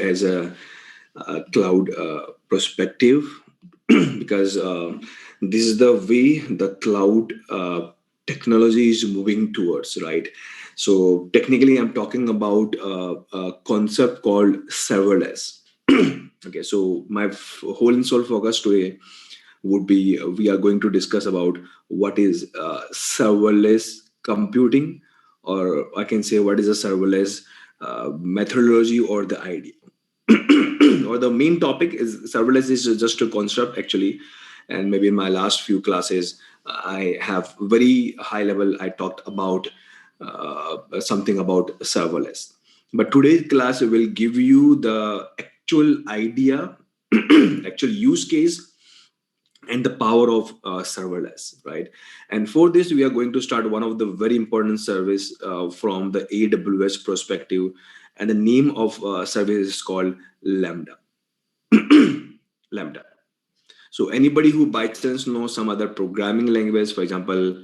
as a cloud perspective because this is the way the cloud technology is moving towards, right? So technically, I'm talking about a concept called serverless. Okay, so my whole and sole focus today would be we are going to discuss about what is serverless computing, or I can say what is a serverless methodology or the idea. Or the main topic is serverless is just a concept actually, and maybe in my last few classes I have very high level I talked about something about serverless, but today's class will give you the actual idea, actual use case, and the power of serverless, right? And for this we are going to start one of the very important service from the AWS perspective, and the name of service is called Lambda. Lambda. So anybody who by chance knows some other programming language, for example,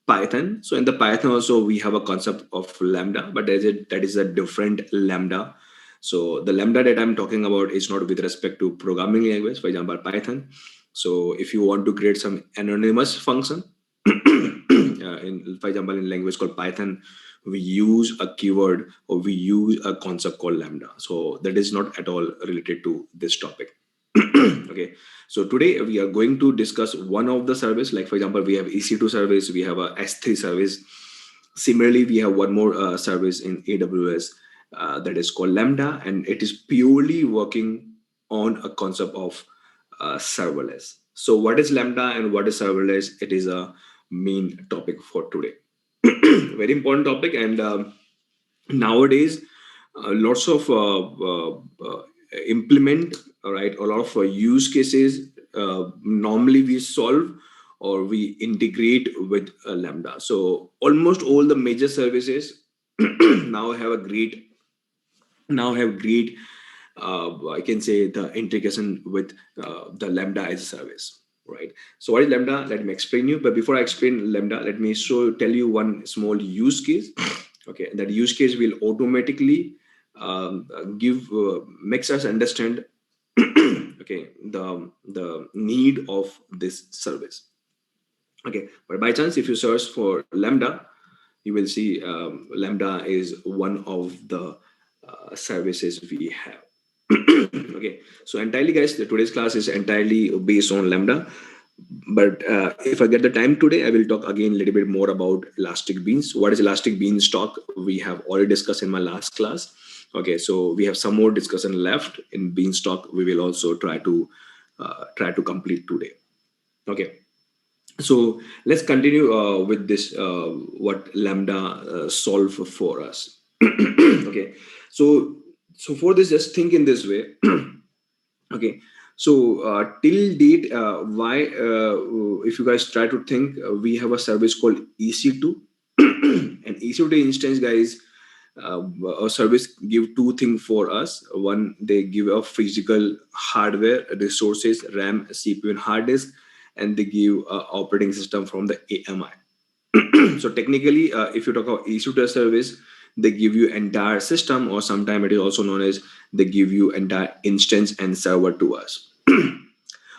Python. So in the Python also we have a concept of Lambda, but that is a different Lambda. So the Lambda that I'm talking about is not with respect to programming language, for example, Python. So if you want to create some anonymous function, for example, in language called Python, we use a keyword or we use a concept called Lambda. So that is not at all related to this topic. Okay, so today we are going to discuss one of the service, like for example we have EC2 service, we have a S3 service. Similarly, we have one more service in AWS that is called Lambda, and it is purely working on a concept of serverless. So what is Lambda and what is serverless? It is a main topic for today. Very important topic, and nowadays lots of implement, all right, a lot of use cases normally we solve or we integrate with Lambda. So almost all the major services now have a great great I can say the integration with the Lambda as a service, right? So what is Lambda? Let me explain you. But before I explain Lambda, let me tell you one small use case. Okay, that use case will automatically give makes us understand okay the need of this service. Okay, but by chance if you search for Lambda, you will see Lambda is one of the services we have. Okay, so entirely guys, today's class is entirely based on Lambda, but if I get the time today I will talk again a little bit more about elastic beans. What is elastic beanstalk? We have already discussed in my last class. Okay, so we have some more discussion left in beanstalk. We will also try to complete today. Okay, so let's continue with this what Lambda solve for us. Okay, so for this just think in this way. Okay, so till date why if you guys try to think, we have a service called EC2. And EC2 instance guys, a service give two things for us. One, they give a physical hardware resources, RAM, CPU and hard disk, and they give operating system from the AMI. So technically if you talk about EC2 service, they give you entire system, or sometimes it is also known as they give you entire instance and server to us.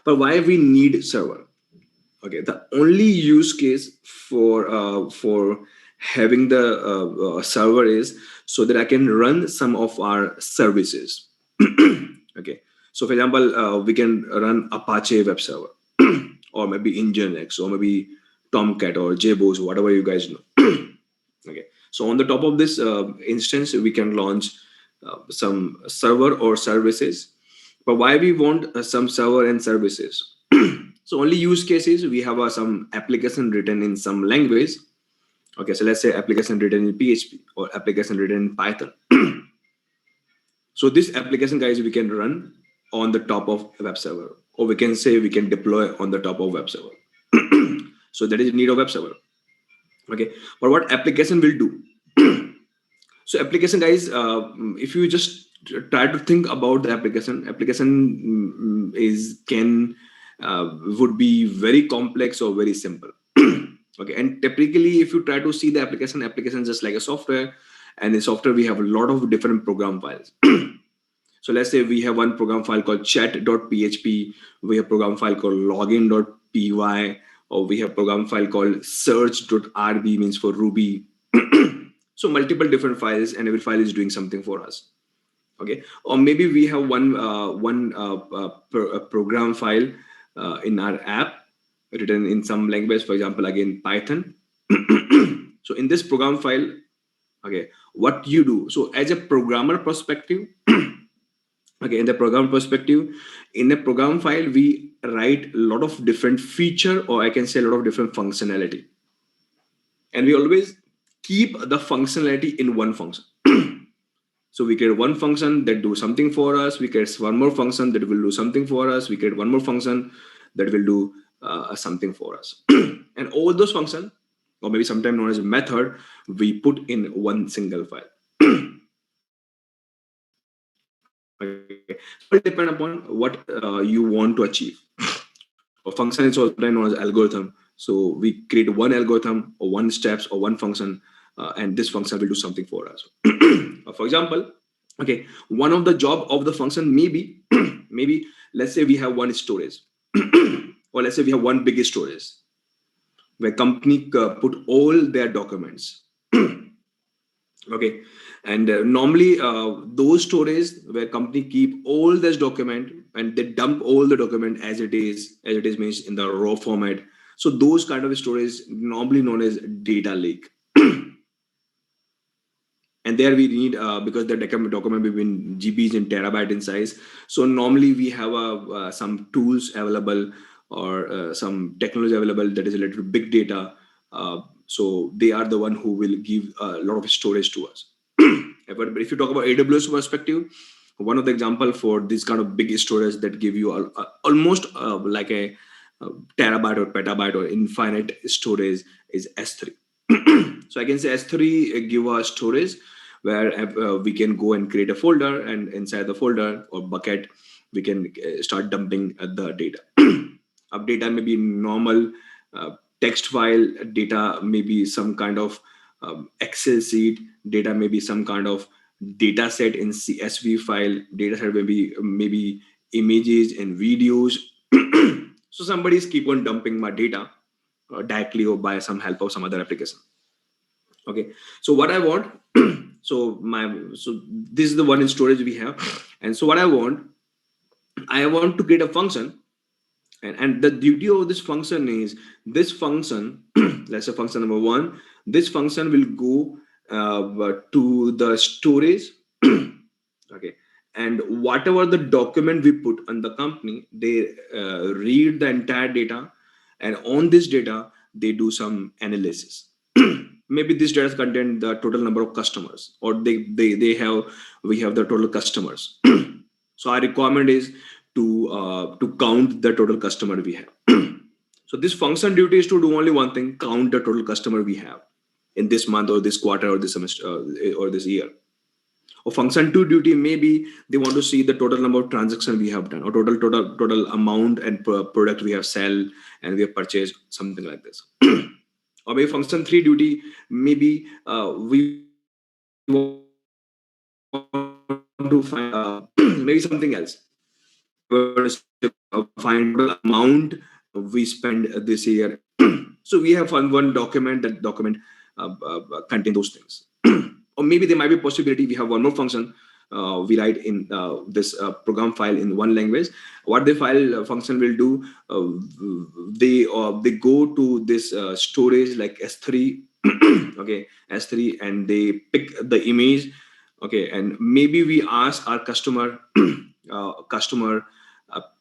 But why we need server? Okay, the only use case for having the server is so that I can run some of our services. Okay, so for example we can run Apache web server, or maybe Nginx, or maybe Tomcat or JBoss, whatever you guys know. Okay, so on the top of this instance we can launch some server or services. But why we want some server and services? So only use cases we have some application written in some language. Okay, so let's say application written in PHP or application written in Python. So this application guys we can run on the top of a web server, or we can say we can deploy on the top of web server. So that is need of web server. Okay, but what application will do? So application guys, if you just try to think about the application is can would be very complex or very simple. Okay, and typically if you try to see the application just like a software, and in software we have a lot of different program files. So let's say we have one program file called chat.php, we have program file called login.py, or we have program file called search.rb, means for Ruby. So multiple different files, and every file is doing something for us. Okay, or maybe we have a program file in our app written in some language, for example, again Python. So in this program file, okay, what you do, so as a programmer perspective, okay, in the program perspective, in a program file we write a lot of different feature, or I can say a lot of different functionality, and we always keep the functionality in one function. So we create one function that do something for us, we create one more function that will do something for us, we create one more function that will do something for us. And all those functions, or maybe sometimes known as a method, we put in one single file. Okay, so it depends upon what you want to achieve. A function is also known as algorithm. So we create one algorithm or one steps or one function, and this function will do something for us. For example, okay, one of the job of the function maybe maybe let's say we have one storage, or let's say we have one big storage where company put all their documents. Okay, and normally those storage where company keep all this document and they dump all the document as it is means in the raw format. So those kind of storage normally known as data lake. And there we need because the document between GBs and terabyte in size. So normally we have some tools available, or some technology available that is related to big data. So they are the one who will give a lot of storage to us. But if you talk about AWS perspective, one of the example for this kind of big storage that give you almost like a terabyte or petabyte or infinite storage is S3. So I can say S3 give us storage where we can go and create a folder, and inside the folder or bucket we can start dumping the data. Of data may be normal text file, data maybe some kind of Excel sheet, data maybe some kind of data set in CSV file, data set maybe images and videos. So somebody's keep on dumping my data directly or by some help of some other application. Okay, so what I want, so this is the one in storage we have, and so what I want to create a function, and the duty of this function is this function. Let's say function number one, this function will go to the storage. Okay, and whatever the document we put on the company, they read the entire data, and on this data they do some analysis. Maybe this data contain the total number of customers, or they have, we have the total customers. So our requirement is to count the total customer we have. So this function duty is to do only one thing: count the total customer we have in this month or this quarter or this semester or this year. Or function 2 duty, maybe they want to see the total number of transactions we have done, or total amount and product we have sell and we have purchased, something like this. Or maybe function 3 duty, maybe we want to find maybe something else. Find total amount we spend this year. So we have one document, that document contain those things. Or maybe there might be a possibility we have one more function we write in this program file in one language. What the file function will do, they go to this storage like S3. Okay, S3, and they pick the image. Okay, and maybe we ask our customer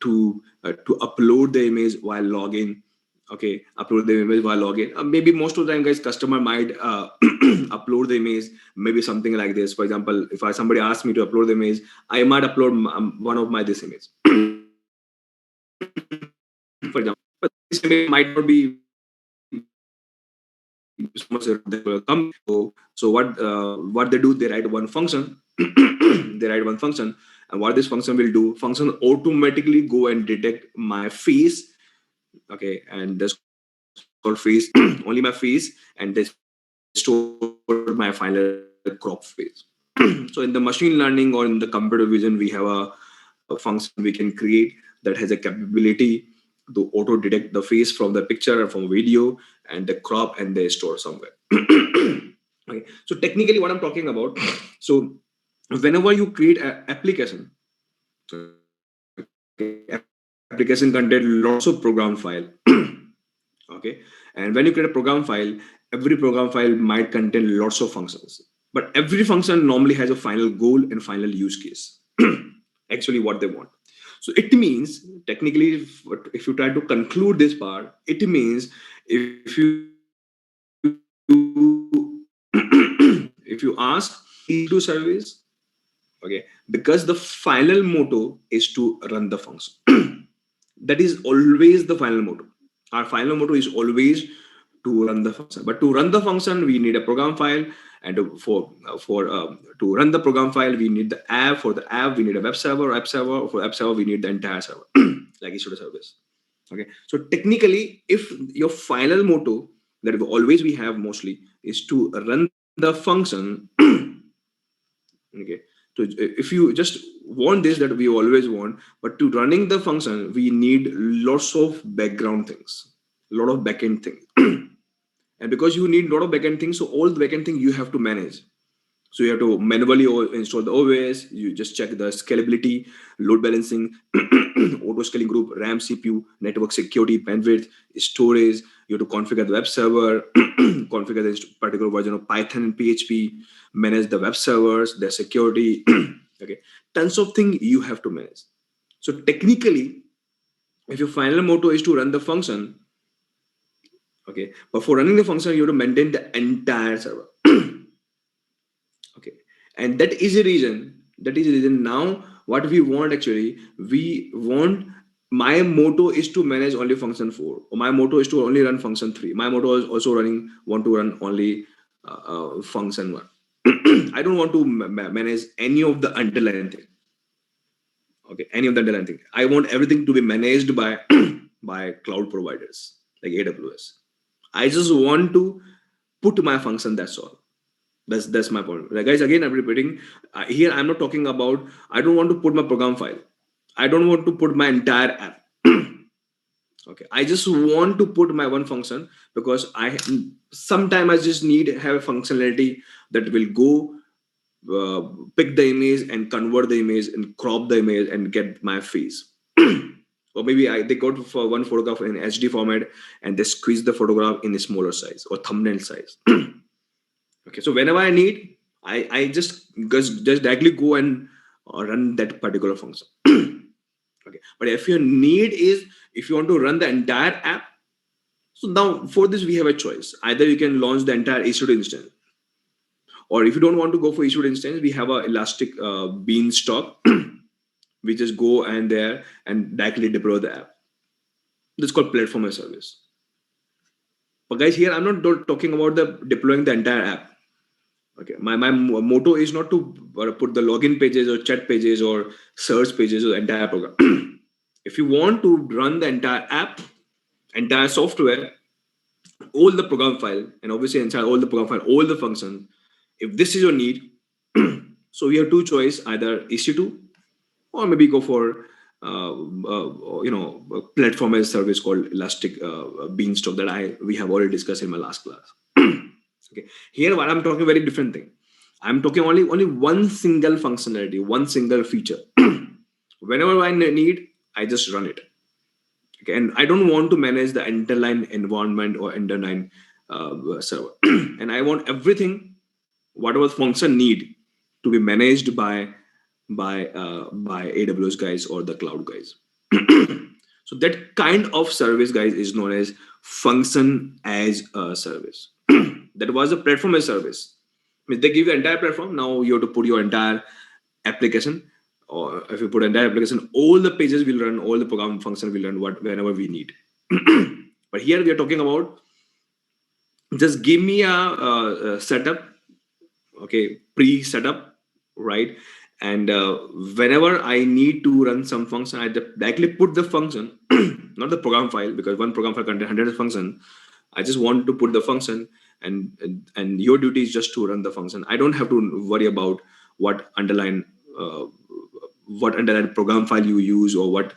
to upload the image while login. Okay, upload the image while login. Maybe most of the time, guys, customer might upload the image. Maybe something like this. For example, if somebody asks me to upload the image, I might upload one of my this image. For example, but this image might not be so much that will come. So what they do, they write one function. They write one function, and what this function will do, function automatically go and detect my face. Okay, and this called face, only my face, and they store my final crop face. So in the machine learning or in the computer vision, we have a function we can create that has a capability to auto detect the face from the picture or from video and the crop and they store somewhere. Okay. So technically what I'm talking about, so whenever you create an application, application contain lots of program file. Okay. And when you create a program file, every program file might contain lots of functions, but every function normally has a final goal and final use case. Actually what they want. So it means technically if you try to conclude this part, it means if you if you ask easy to service, okay, because the final motto is to run the function. That is always the final motto. Our final motto is always to run the function, but to run the function we need a program file, and to run the program file we need the app. For the app we need a web server. For app server we need the entire server, like issue to service. Okay, so technically if your final motto that always we have mostly is to run the function. Okay, so if you just want this, that we always want, but to running the function we need lots of background things, a lot of backend things. And because you need a lot of backend things, so all the backend things you have to manage. So you have to manually install the OS. You just check the scalability, load balancing, auto scaling group, RAM, CPU, network security, bandwidth, storage. You have to configure the web server, configure this particular version of Python and PHP, manage the web servers, their security. Okay, tons of things you have to manage. So technically, if your final motto is to run the function, okay, but for running the function, you have to maintain the entire server. Okay, and that is a reason now what we want, actually we want, my motto is to manage only function 4, or my motto is to only run function 3. My motto is also want to run only function 1. I don't want to manage any of the underlying thing. Okay, any of the underlying thing, I want everything to be managed by by cloud providers like AWS. I just want to put my function, that's all. That's my point. Like, guys, again I'm repeating, here I'm not talking about, I don't want to put my program file, I don't want to put my entire app. Okay, I just want to put my one function, because sometime I just need have a functionality that will go pick the image and convert the image and crop the image and get my face. Or maybe they go for one photograph in HD format and they squeeze the photograph in a smaller size or thumbnail size. Okay, so whenever I need, I just directly go and run that particular function. Okay, but if your need is, if you want to run the entire app, so now for this we have a choice. Either you can launch the entire EC2 instance, or if you don't want to go for EC2 instance, we have a elastic beanstalk. We just go and there and directly deploy the app. This is called platform as a service. But guys, here I'm not talking about the deploying the entire app. Okay, my motto is not to put the login pages or chat pages or search pages or entire program. If you want to run the entire app, entire software, all the program file, and obviously inside all the program file, all the functions, if this is your need, so we have two choice, either EC2 or maybe go for a platform as a service called elastic beanstalk that we have already discussed in my last class. Okay, here what I'm talking, very different thing. I'm talking only one single functionality, one single feature. Whenever I need, I just run it. Okay, and I don't want to manage the underlying environment or underlying server. And I want everything, whatever function need, to be managed by AWS guys or the cloud guys. So that kind of service, guys, is known as function as a service. That was a platform as a service. Means they give you entire platform. Now you have to put your entire application, or if you put entire application, all the pages will run, all the program function will run whenever we need. But here we are talking about, just give me a setup, okay, pre-setup, right? And whenever I need to run some function, I directly put the function, not the program file, because one program file contains hundreds of functions. I just want to put the function, and your duty is just to run the function. I don't have to worry about what underlying program file you use, or what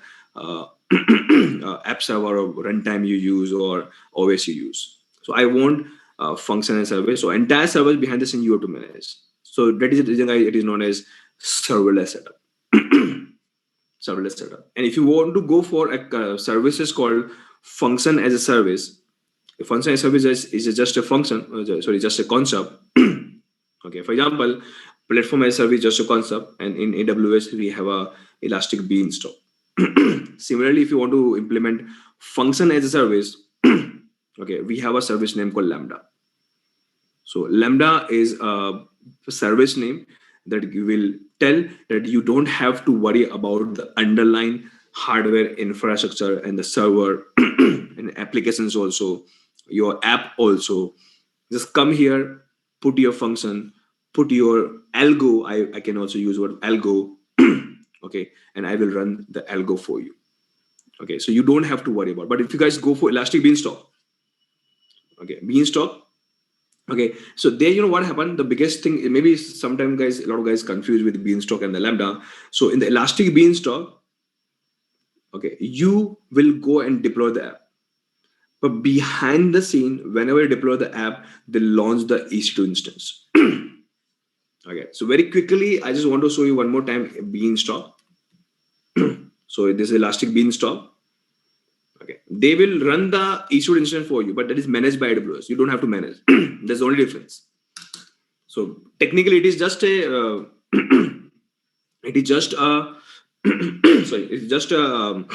app server or runtime you use, or OS you use. So I want function and service. So entire service behind the scene you have to manage. So that is the reason it is known as serverless setup. Serverless setup. And if you want to go for a services called function as a service, a function as a service is just a function, just a concept. Okay, for example, platform as a service is just a concept, and in AWS we have a elastic beanstalk. Similarly, if you want to implement function as a service, okay, we have a service name called Lambda. So Lambda is a service name that will tell that you don't have to worry about the underlying hardware infrastructure and the server and applications also, your app also. Just come here, put your function, put your algo. I can also use word algo. Okay, and I will run the algo for you. Okay, so you don't have to worry about. But if you guys go for elastic beanstalk, okay, beanstalk. Okay, so there, you know what happened? The biggest thing, maybe sometimes guys, a lot of guys confused with beanstalk and the Lambda. So in the elastic beanstalk, okay, you will go and deploy the app. But behind the scene, whenever you deploy the app, they launch the EC2 instance. Okay, so very quickly, I just want to show you one more time beanstalk. So this is elastic beanstalk. Okay, they will run the EC2 instance for you, but that is managed by AWS. You don't have to manage. That's the only difference. So technically, it is just a it is just a sorry, it's just a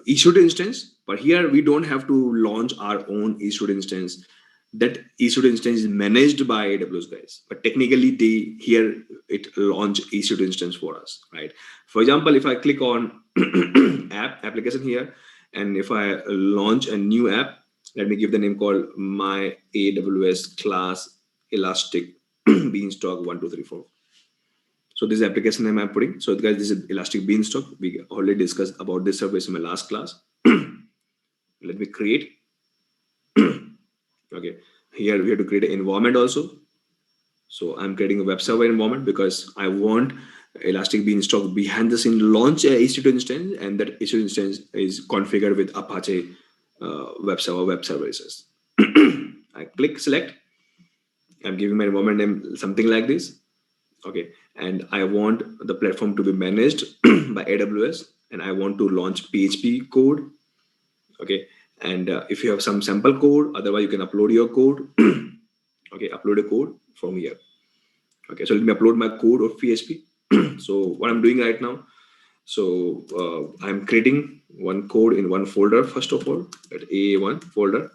issued instance. But here we don't have to launch our own issued instance. That issued instance is managed by AWS guys, but technically they here it launch issued instance for us, right? For example, if I click on application here, and if I launch a new app, let me give the name called my AWS class elastic beanstalk 1234. So this is application name I'm putting. So guys, this is elastic beanstalk. We already discussed about this service in my last class. Let me create. Okay, here we have to create an environment also. So I'm creating a web server environment because I want elastic beanstalk behind the scene launch a EC2 instance, and that EC2 instance is configured with Apache web services. I click select. I'm giving my environment name something like this. Okay, and I want the platform to be managed by AWS, and I want to launch PHP code. Okay, and if you have some sample code, otherwise you can upload your code. Okay, upload a code from here. Okay, so let me upload my code of PHP. So what I'm doing right now, so I'm creating one code in one folder first of all, at A1 folder.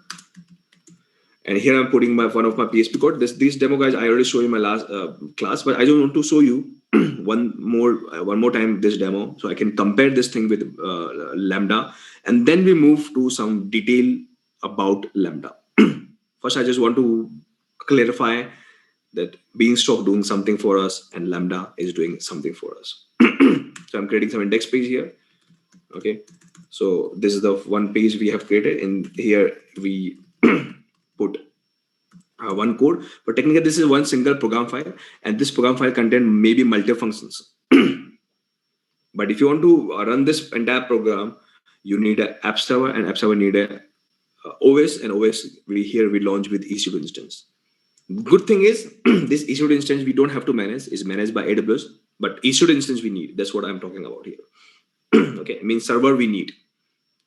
And here I'm putting one of my PHP code. This demo, guys, I already showed you in my last class, but I just want to show you one more time this demo, so I can compare this thing with Lambda, and then we move to some detail about Lambda. First, I just want to clarify that Beanstalk doing something for us and Lambda is doing something for us. So I'm creating some index page here. Okay, so this is the one page we have created. In here we put one code, but technically this is one single program file, and this program file contains maybe multiple functions. But if you want to run this entire program, you need an app server, and app server need a OS, and OS we launch with EC2 instance. Good thing is this EC2 instance we don't have to manage, is managed by AWS, but EC2 instance we need. That's what I'm talking about here. Okay, it means server we need.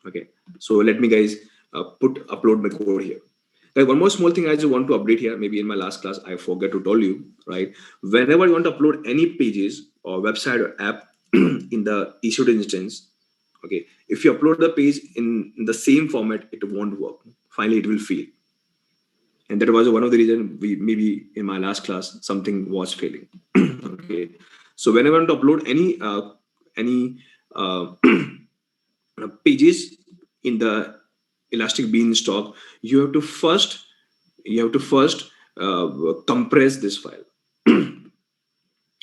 Okay, so let me guys upload my code here. Guys, one more small thing I just want to update here. Maybe in my last class I forgot to tell you, right? Whenever you want to upload any pages or website or app in the EC2 instance, okay, if you upload the page in the same format, it won't work. Finally, it will fail. And that was one of the reasons maybe in my last class something was failing. Okay, so whenever I want to upload any pages in the elastic beanstalk, you have to first compress this file.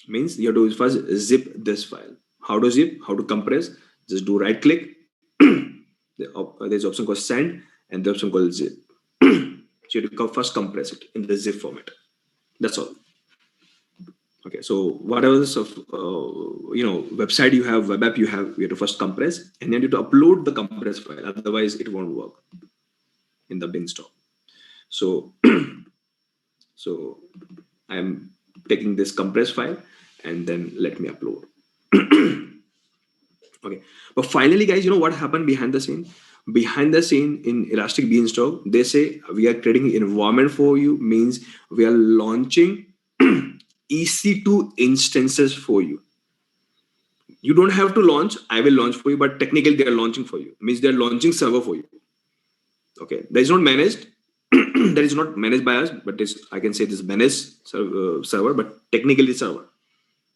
Means you have to first zip this file. How to zip? How to compress? Just do right click. There's option called send and the option called zip. So you have to first compress it in the zip format. That's all. Okay, so whatever the website you have, web app you have to first compress, and then you have to upload the compressed file. Otherwise, it won't work in the Beanstalk. So, so I'm taking this compressed file, and then let me upload. Okay, but finally, guys, you know what happened behind the scene? Behind the scene in Elastic Beanstalk, they say we are creating an environment for you. Means we are launching EC2 instances for you. You don't have to launch. I will launch for you, but technically they are launching for you. Means they are launching server for you. Okay, that is not managed. That is not managed by us, but this I can say this managed server, but technically server.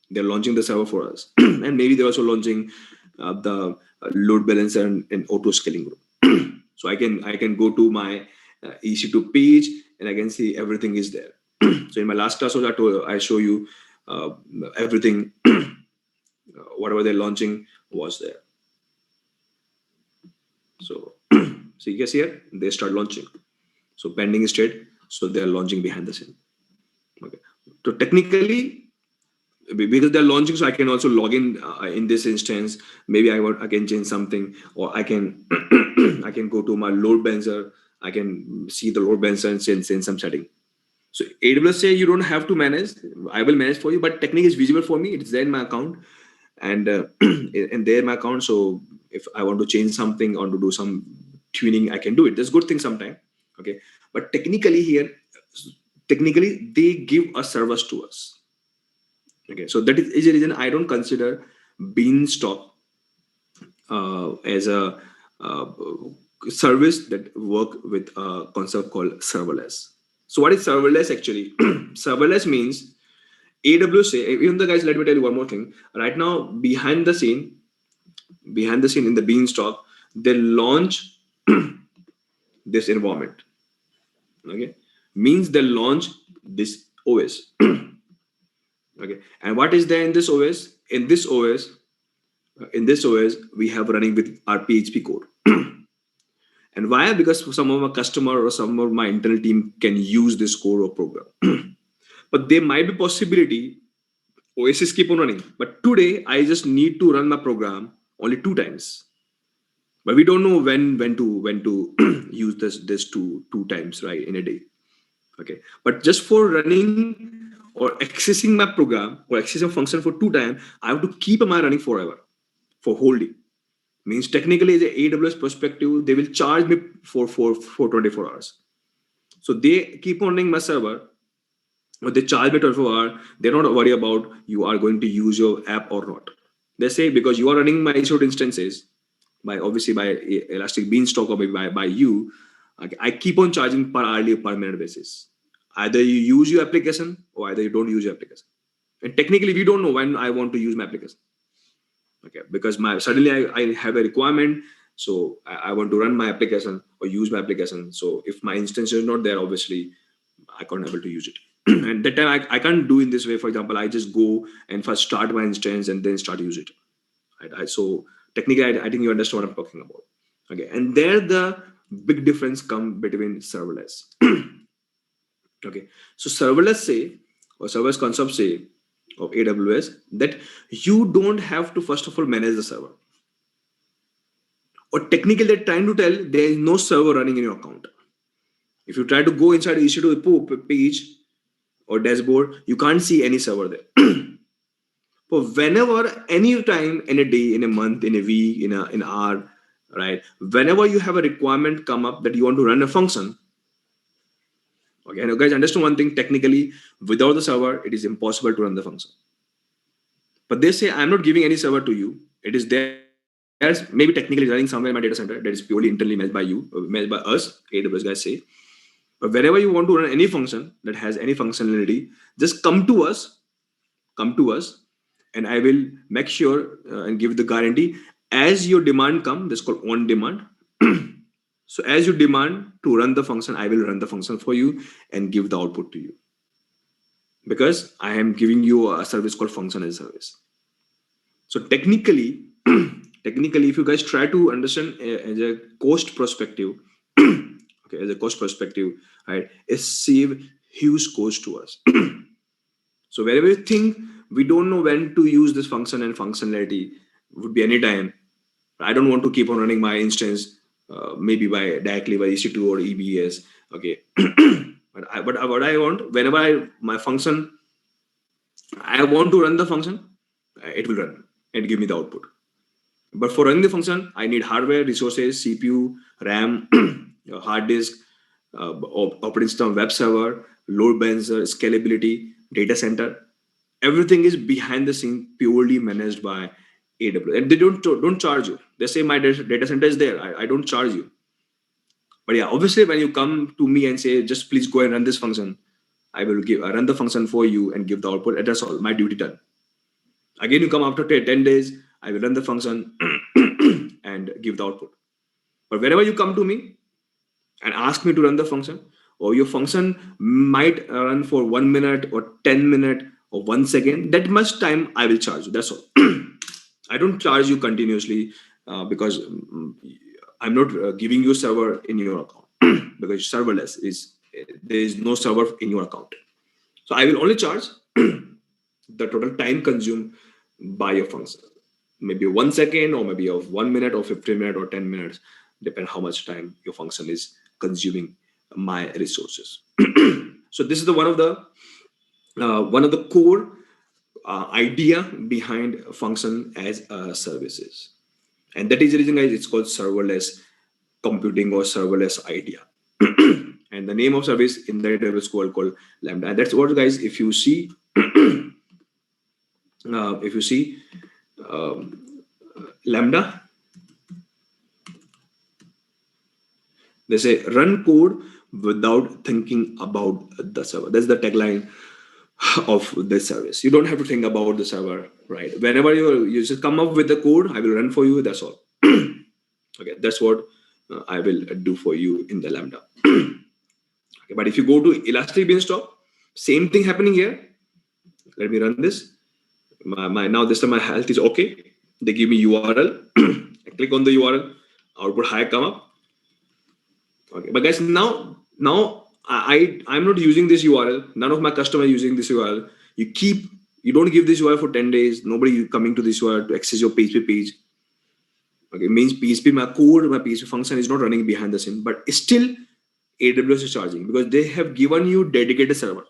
They're launching the server for us, and maybe they're also launching the load balancer and auto scaling group. So I can go to my EC2 page and I can see everything is there. So in my last class, I show you everything. Whatever they're launching was there. So so you guys here they start launching. So pending state. So they are launching behind the scene. Okay. So technically, because they're launching, so I can also log in this instance. Maybe I can change something, or I can I can go to my load balancer. I can see the load balancer and send some setting. So AWS say you don't have to manage. I will manage for you, but technically it's visible for me. It's there in my account, and in there in my account. So if I want to change something or to do some tuning, I can do it. That's a good thing sometimes. Okay, but technically they give a service to us. Okay, so that is a reason I don't consider Beanstalk as a uh, service that work with a concept called serverless. So what is serverless actually? Serverless means AWS say, even the guys, let me tell you one more thing. Right now, behind the scene in the Beanstalk, they launch this environment. Okay, means they launch this OS. Okay, and what is there in this OS? In this OS, we have running with our PHP code. And why? Because some of my customer or some of my internal team can use this code or program. But there might be possibility OSs keep on running. But today I just need to run my program only 2 times. But we don't know when to use this two times, right, in a day. Okay. But just for running or accessing my program or accessing a function for 2 times, I have to keep my running forever for whole day. Means technically the AWS perspective, they will charge me for 24 hours. So they keep on running my server, but they charge me 24 hours. They're not worried about you are going to use your app or not. They say because you are running my issued instances by obviously by Elastic Beanstalk or maybe by you, I keep on charging per hourly or per minute basis. Either you use your application or either you don't use your application. And technically, we don't know when I want to use my application. Okay, because suddenly I have a requirement, so I want to run my application or use my application. So if my instance is not there, obviously I can't able to use it. And that time I can't do in this way. For example, I just go and first start my instance and then start use it. Right? So technically, I think you understand what I'm talking about. Okay, and there the big difference come between serverless. Okay, so serverless say or serverless concept say of AWS that you don't have to first of all manage the server. Or technically, they're trying to tell there is no server running in your account. If you try to go inside EC2 page or dashboard, you can't see any server there. But whenever, any time, in a day, in a month, in a week, in an hour, right? Whenever you have a requirement come up that you want to run a function, okay, and you guys understand one thing, technically, without the server, it is impossible to run the function. But they say, I'm not giving any server to you. It is there, maybe technically running somewhere in my data center that is purely internally managed by you, managed by us, AWS guys say. But whenever you want to run any function that has any functionality, just come to us, and I will make sure and give the guarantee as your demand come. This is called on demand. So as you demand to run the function, I will run the function for you and give the output to you, because I am giving you a service called function as a service. So technically, if you guys try to understand as a cost perspective, okay, as a cost perspective, right, it save huge cost to us. So wherever you think we don't know when to use this function and functionality, would be any time. I don't want to keep on running my instance, maybe by directly by EC2 or EBS. Okay, but what I want, whenever my function, I want to run the function, it will run and give me the output. But for running the function, I need hardware, resources, CPU, RAM, hard disk, operating system, web server, load balancer, scalability, data center. Everything is behind the scene, purely managed by AWS, and they don't charge you. They say my data center is there. I don't charge you. But yeah, obviously, when you come to me and say, just please go and run this function, I will run the function for you and give the output. And that's all. My duty done. Again, you come after 10 days, I will run the function and give the output. But whenever you come to me and ask me to run the function, or your function might run for 1 minute or 10 minutes or 1 second, that much time I will charge you. That's all. I don't charge you continuously because I'm not giving you server in your account because serverless is there is no server in your account. So I will only charge the total time consumed by your function. Maybe 1 second, or maybe of 1 minute, or 15 minutes, or 10 minutes, depend how much time your function is consuming my resources. So this is the one of the core idea behind function as services, and that is the reason, guys, it's called serverless computing or serverless idea. And the name of service in the AWS called Lambda, and that's what, guys, if you see Lambda, they say run code without thinking about the server. That's the tagline of this service. You don't have to think about the server, right? Whenever you just come up with the code, I will run for you. That's all. Okay, that's what I will do for you in the Lambda. Okay, but if you go to Elastic Beanstalk, same thing happening here. Let me run this. My now this time my health is okay. They give me URL. I click on the URL. Output high come up. Okay, but guys, now I'm not using this URL. None of my customers using this URL. You don't give this URL for 10 days. Nobody coming to this URL to access your PHP page. Okay, it means PHP, my code, my PHP function is not running behind the scene, but still AWS is charging because they have given you dedicated server.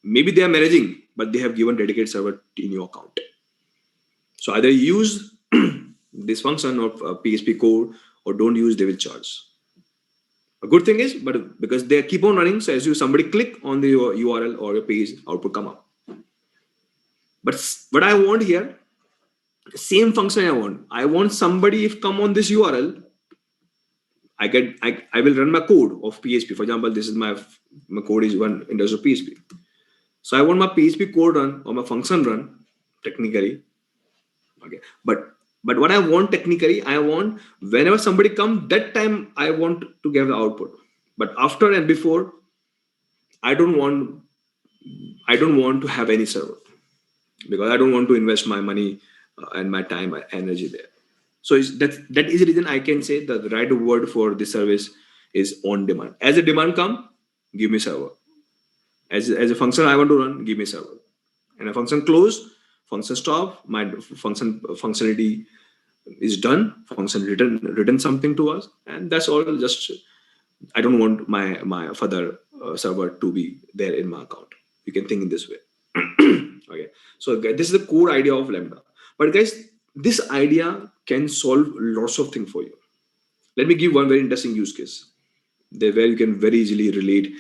Maybe they are managing, but they have given dedicated server in your account. So either use this function of PHP code or don't use, they will charge. A good thing is, but because they keep on running, so as you somebody click on the URL or your page, output come up. But what I want here, same function I want somebody if come on this URL, I will run my code of PHP. For example, this is my code is one in terms of PHP. So I want my PHP code run or my function run technically. Okay, but what I want technically, I want whenever somebody come, that time I want to give the output. But after and before, I don't want to have any server because I don't want to invest my money and my time and energy there. So that is the reason I can say that the right word for this service is on demand. As a demand come, give me server. As a function I want to run, give me server. And a function close, function stop, my functionality is done, function written something to us, and that's all. Just I don't want my further server to be there in my account. You can think in this way. Okay, so this is the core idea of Lambda. But guys, this idea can solve lots of things for you. Let me give one very interesting use case there where you can very easily relate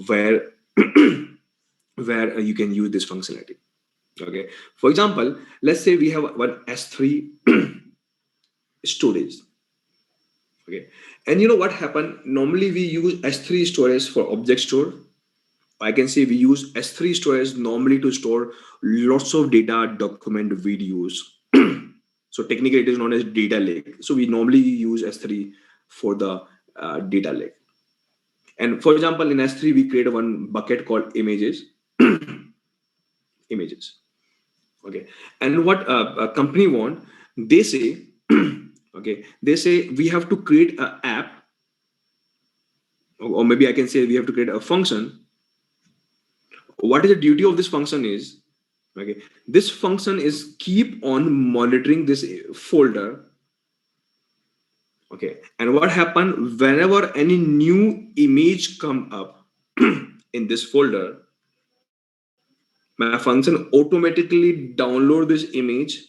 where where you can use this functionality. Okay, for example, let's say we have one S3 storage. Okay, and you know what happened? Normally we use S3 storage for object store. I can say we use S3 storage normally to store lots of data, document, videos. So technically it is known as data lake. So we normally use S3 for the data lake. And for example, in S3 we create one bucket called images. Images. Okay, and what a company want, they say, okay, they say we have to create an app, or maybe I can say we have to create a function what is the duty of this function is, okay, this function is keep on monitoring this folder. Okay, and what happened whenever any new image come up in this folder, my function automatically download this image,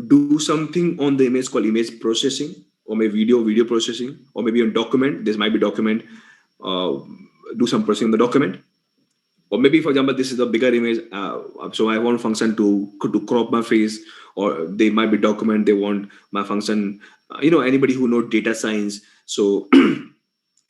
do something on the image called image processing, or maybe video processing, or maybe on document. This might be document. Do some processing on the document, or maybe, for example, this is a bigger image. So I want function to crop my face, or they might be document. They want my function. Anybody who know data science. So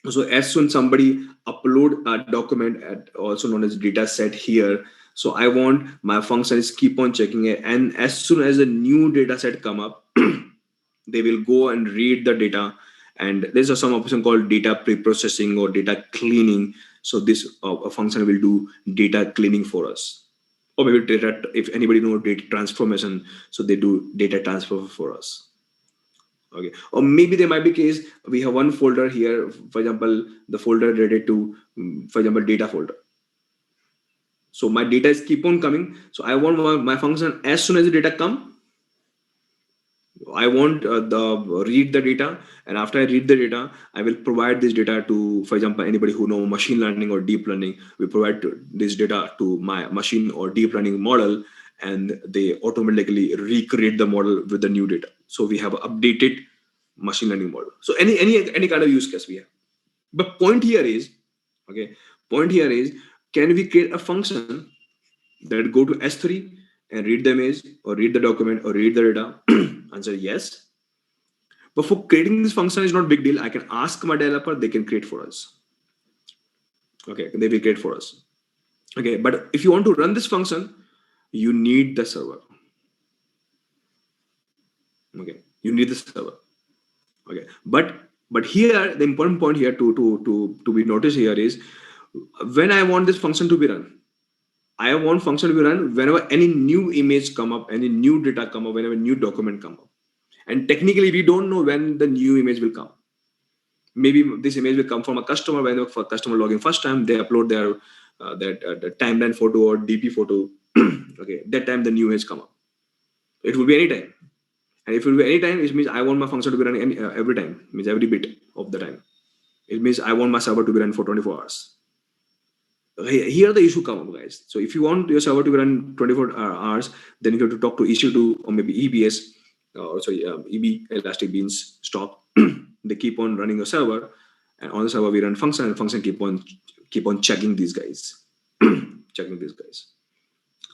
so as soon somebody upload a document, also known as data set here, so I want my function is keep on checking it, and as soon as a new data set come up, they will go and read the data, and there's some option called data pre-processing or data cleaning. So this function will do data cleaning for us, or maybe data, if anybody know data transformation, so they do data transfer for us. Okay, or maybe there might be case we have one folder here, for example, the folder related to, for example, data folder. So my data is keep on coming, so I want my function, as soon as the data come, I want the read the data, and after I read the data, I will provide this data to, for example, anybody who know machine learning or deep learning. We provide this data to my machine or deep learning model, and they automatically recreate the model with the new data. So we have updated machine learning model. So any kind of use case we have. But point here is, okay, point here is, can we create a function that go to S3 and read the image or read the document or read the data? Answer yes. But for creating this function is not big deal. I can ask my developer, they can create for us. Okay, they will create for us. Okay, but if you want to run this function, you need the server. Okay, you need the server. Okay, but here the important point here to be noticed here is, when I want this function to be run, I want function to be run whenever any new image come up, any new data come up, whenever new document come up. And technically, we don't know when the new image will come. Maybe this image will come from a customer. When for customer login first time, they upload their the timeline photo or DP photo. Okay, that time the new image come up. It will be any time, and if it will be any time, it means I want my function to be run every time. Means every bit of the time. It means I want my server to be run for 24 hours. Here the issue come up, guys. So if you want your server to be run 24 hours, then you have to talk to EC2 or maybe EBS, EB, Elastic Beans stock. They keep on running your server, and on the server we run function, and function keep on checking these guys, checking these guys.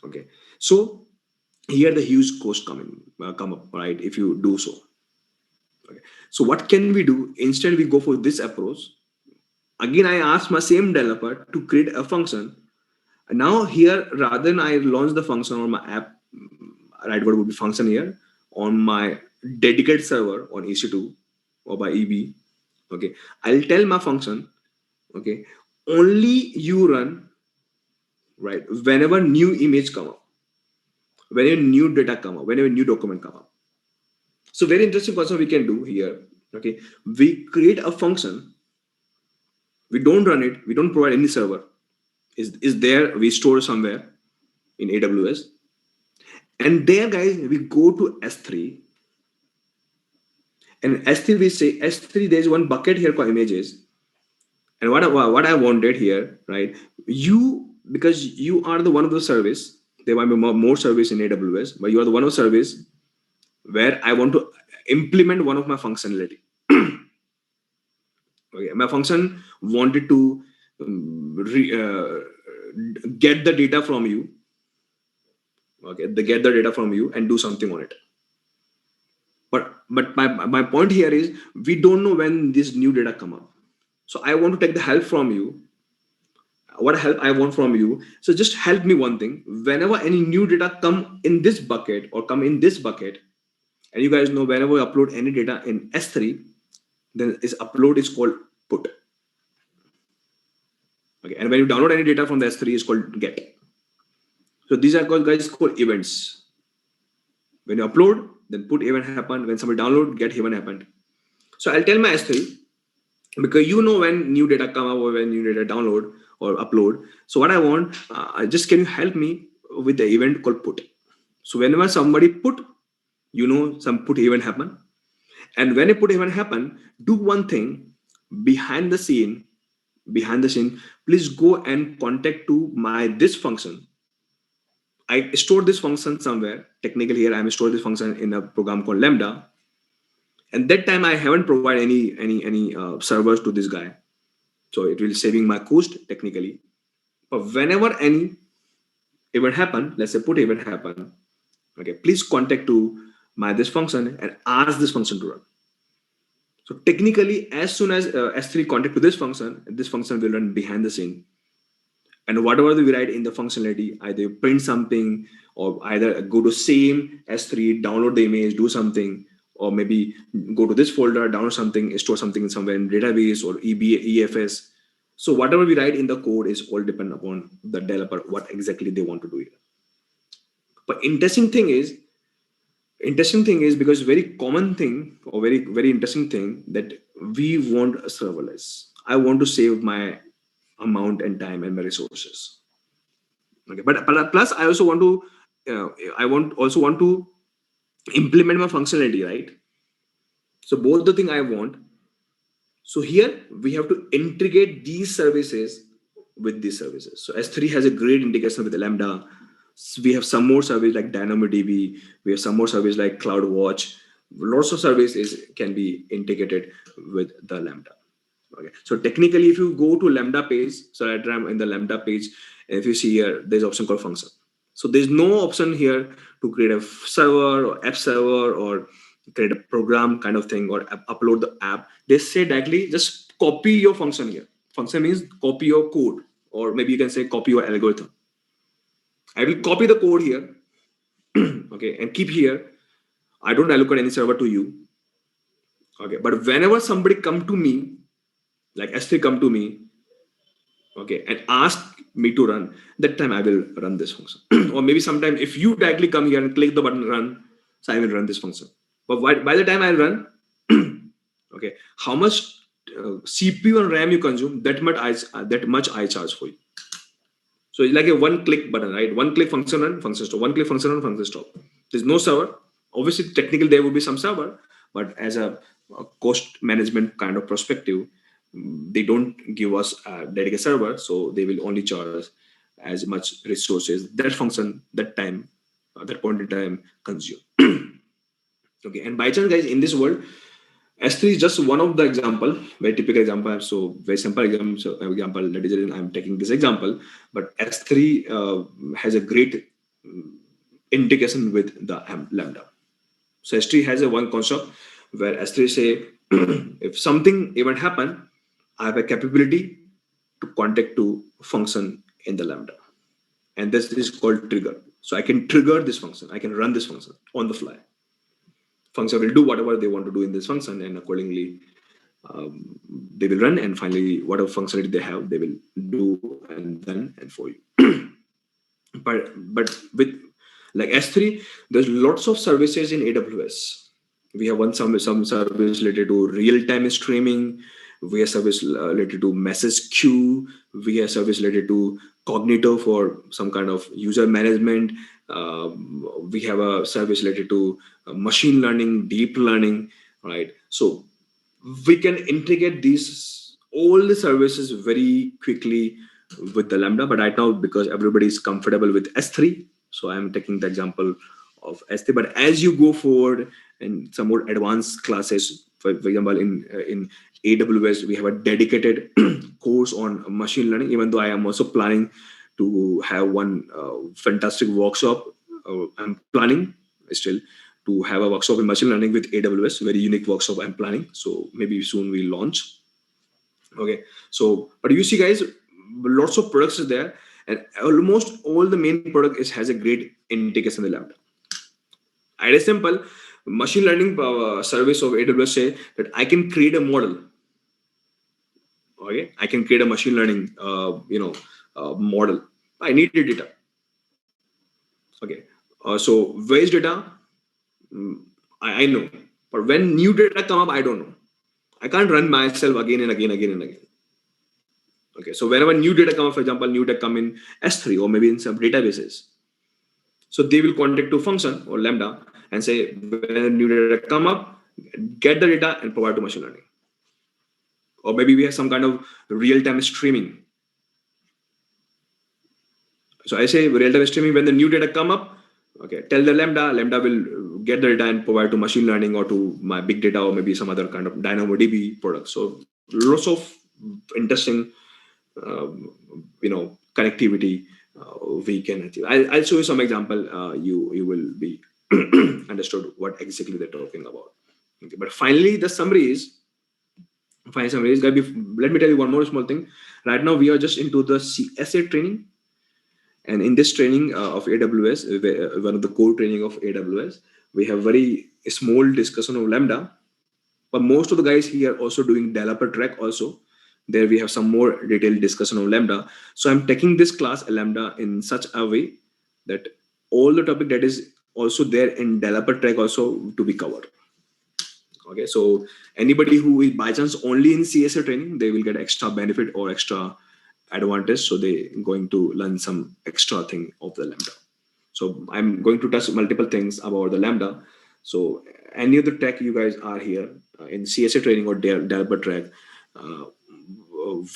Okay, so here the huge cost come up, right? If you do so. Okay, so what can we do? Instead, we go for this approach. Again, I ask my same developer to create a function. And now here, rather than I launch the function on my app, right, what would be function here on my dedicated server on EC2 or by EB. Okay, I'll tell my function, okay, only you run, right, whenever new image come up, whenever new data come up, whenever new document come up. So very interesting function we can do here. Okay, we create a function. We don't run it. We don't provide any server. Is there? We store somewhere in AWS, and there, guys, we go to S3, and S3 we say S3. There's one bucket here called images, and what I wanted here, right? You, because you are the one of the service. There might be more service in AWS, but you are the one of service where I want to implement one of my functionality. Okay, my function wanted to get the data from you. Okay, they get the data from you and do something on it. But my point here is, we don't know when this new data come up. So I want to take the help from you. What help I want from you? So just help me one thing. Whenever any new data come in this bucket or come in this bucket, and you guys know whenever we upload any data in S3, then its upload is called put. Okay, and when you download any data from the S3, is called get. So these are called, guys, called events. When you upload, then put event happened. When somebody download, get event happened. So I'll tell my S3, because you know when new data come up or when new data download, or upload. So what I want, just can you help me with the event called put? So whenever somebody put, some put event happen. And when a put event happen, do one thing behind the scene, please go and contact to my this function. I store this function somewhere. Technically here I'm store this function in a program called Lambda. And that time I haven't provided any servers to this guy. So it will saving my cost technically. But whenever any event happen, let's say put event happen, okay, please contact to my this function and ask this function to run. So technically, as soon as S3 contact to this function will run behind the scene. And whatever we write in the functionality, either print something or either go to same S3, download the image, do something, or maybe go to this folder, download something, store something somewhere in database or EFS. So whatever we write in the code is all depend upon the developer, what exactly they want to do here. But interesting thing is because very common thing or very interesting thing that we want a serverless. I want to save my amount and time and my resources. Okay, but plus I also want to also want to implement my functionality, right? So both the thing I want. So here we have to integrate these services with these services. So S3 has a great integration with Lambda. We have some more service like DynamoDB. We have some more service like CloudWatch. Lots of services can be integrated with the Lambda. Okay. So technically, if you go to Lambda page, so I'm in the Lambda page, and if you see here, there's an option called function. So there's no option here to create a server or app server or create a program kind of thing or upload the app. They say directly just copy your function here. Function means copy your code, or maybe you can say copy your algorithm. I will copy the code here, okay, and keep here. I don't allocate any server to you, okay. But whenever somebody come to me, like S3 come to me, okay, and ask me to run, that time I will run this function. Or maybe sometime if you directly come here and click the button run, so I will run this function. But by the time I run, okay, how much CPU and RAM you consume, that much I charge for you. So it's like a one-click button, right? One-click function run, function stop. One-click function run, function stop. There's no server. Obviously, technically there will be some server, but as a cost management kind of perspective, they don't give us a dedicated server, so they will only charge us as much resources that function that time, that point in time consume. Okay, and by chance, guys, in this world, S3 is just one of the example, very typical example. So very simple example. So example, ladies and I'm taking this example, but S3 has a great integration with the Lambda. So S3 has a one concept where S3 say, if something event happen, I have a capability to contact to function in the Lambda. And this is called trigger. So I can trigger this function. I can run this function on the fly. Function will do whatever they want to do in this function, and accordingly they will run, and finally whatever functionality they have they will do and then and for you. but with like S3, there's lots of services in AWS. We have some service related to real-time streaming. We have service related to message queue. We have service related to Cognito for some kind of user management. We have a service related to machine learning, deep learning, right? So we can integrate these all the services very quickly with the Lambda. But right now, because everybody is comfortable with S3, so I'm taking the example of S3. But as you go forward in some more advanced classes, for example, in AWS, we have a dedicated course on machine learning. Even though I am also planning to have one fantastic workshop, I'm planning still to have a workshop in machine learning with AWS. Very unique workshop I'm planning. So maybe soon we launch. Okay. So, but you see, guys, lots of products is there, and almost all the main product has a great integration with Lambda. I had a simple machine learning service of AWS say that I can create a model. Okay, I can create a machine learning, model. I need the data. Okay, so where is data? I know, but when new data come up, I don't know. I can't run myself again and again. Okay, so whenever new data come, for example, new data come in S3 or maybe in some databases, so they will contact to function or Lambda and say, when new data come up, get the data and provide to machine learning. Or maybe we have some kind of real-time streaming. So I say real-time streaming, when the new data come up, okay, tell the Lambda will get the data and provide to machine learning or to my big data or maybe some other kind of DynamoDB product. So lots of interesting, connectivity we can achieve. I'll show you some example. You will be understood what exactly they're talking about. Okay, but finally, the summary is. Let me tell you one more small thing. Right now, we are just into the CSA training. And in this training of AWS, one of the core training of AWS, we have very small discussion of Lambda. But most of the guys here are also doing developer track also. There we have some more detailed discussion of Lambda. So I'm taking this class Lambda in such a way that all the topic that is also there in developer track also to be covered. Okay, so anybody who is by chance only in CSA training, they will get extra benefit or extra advantage. So they going to learn some extra thing of the Lambda. So I'm going to touch multiple things about the Lambda. So any of the tech you guys are here in CSA training or developer track,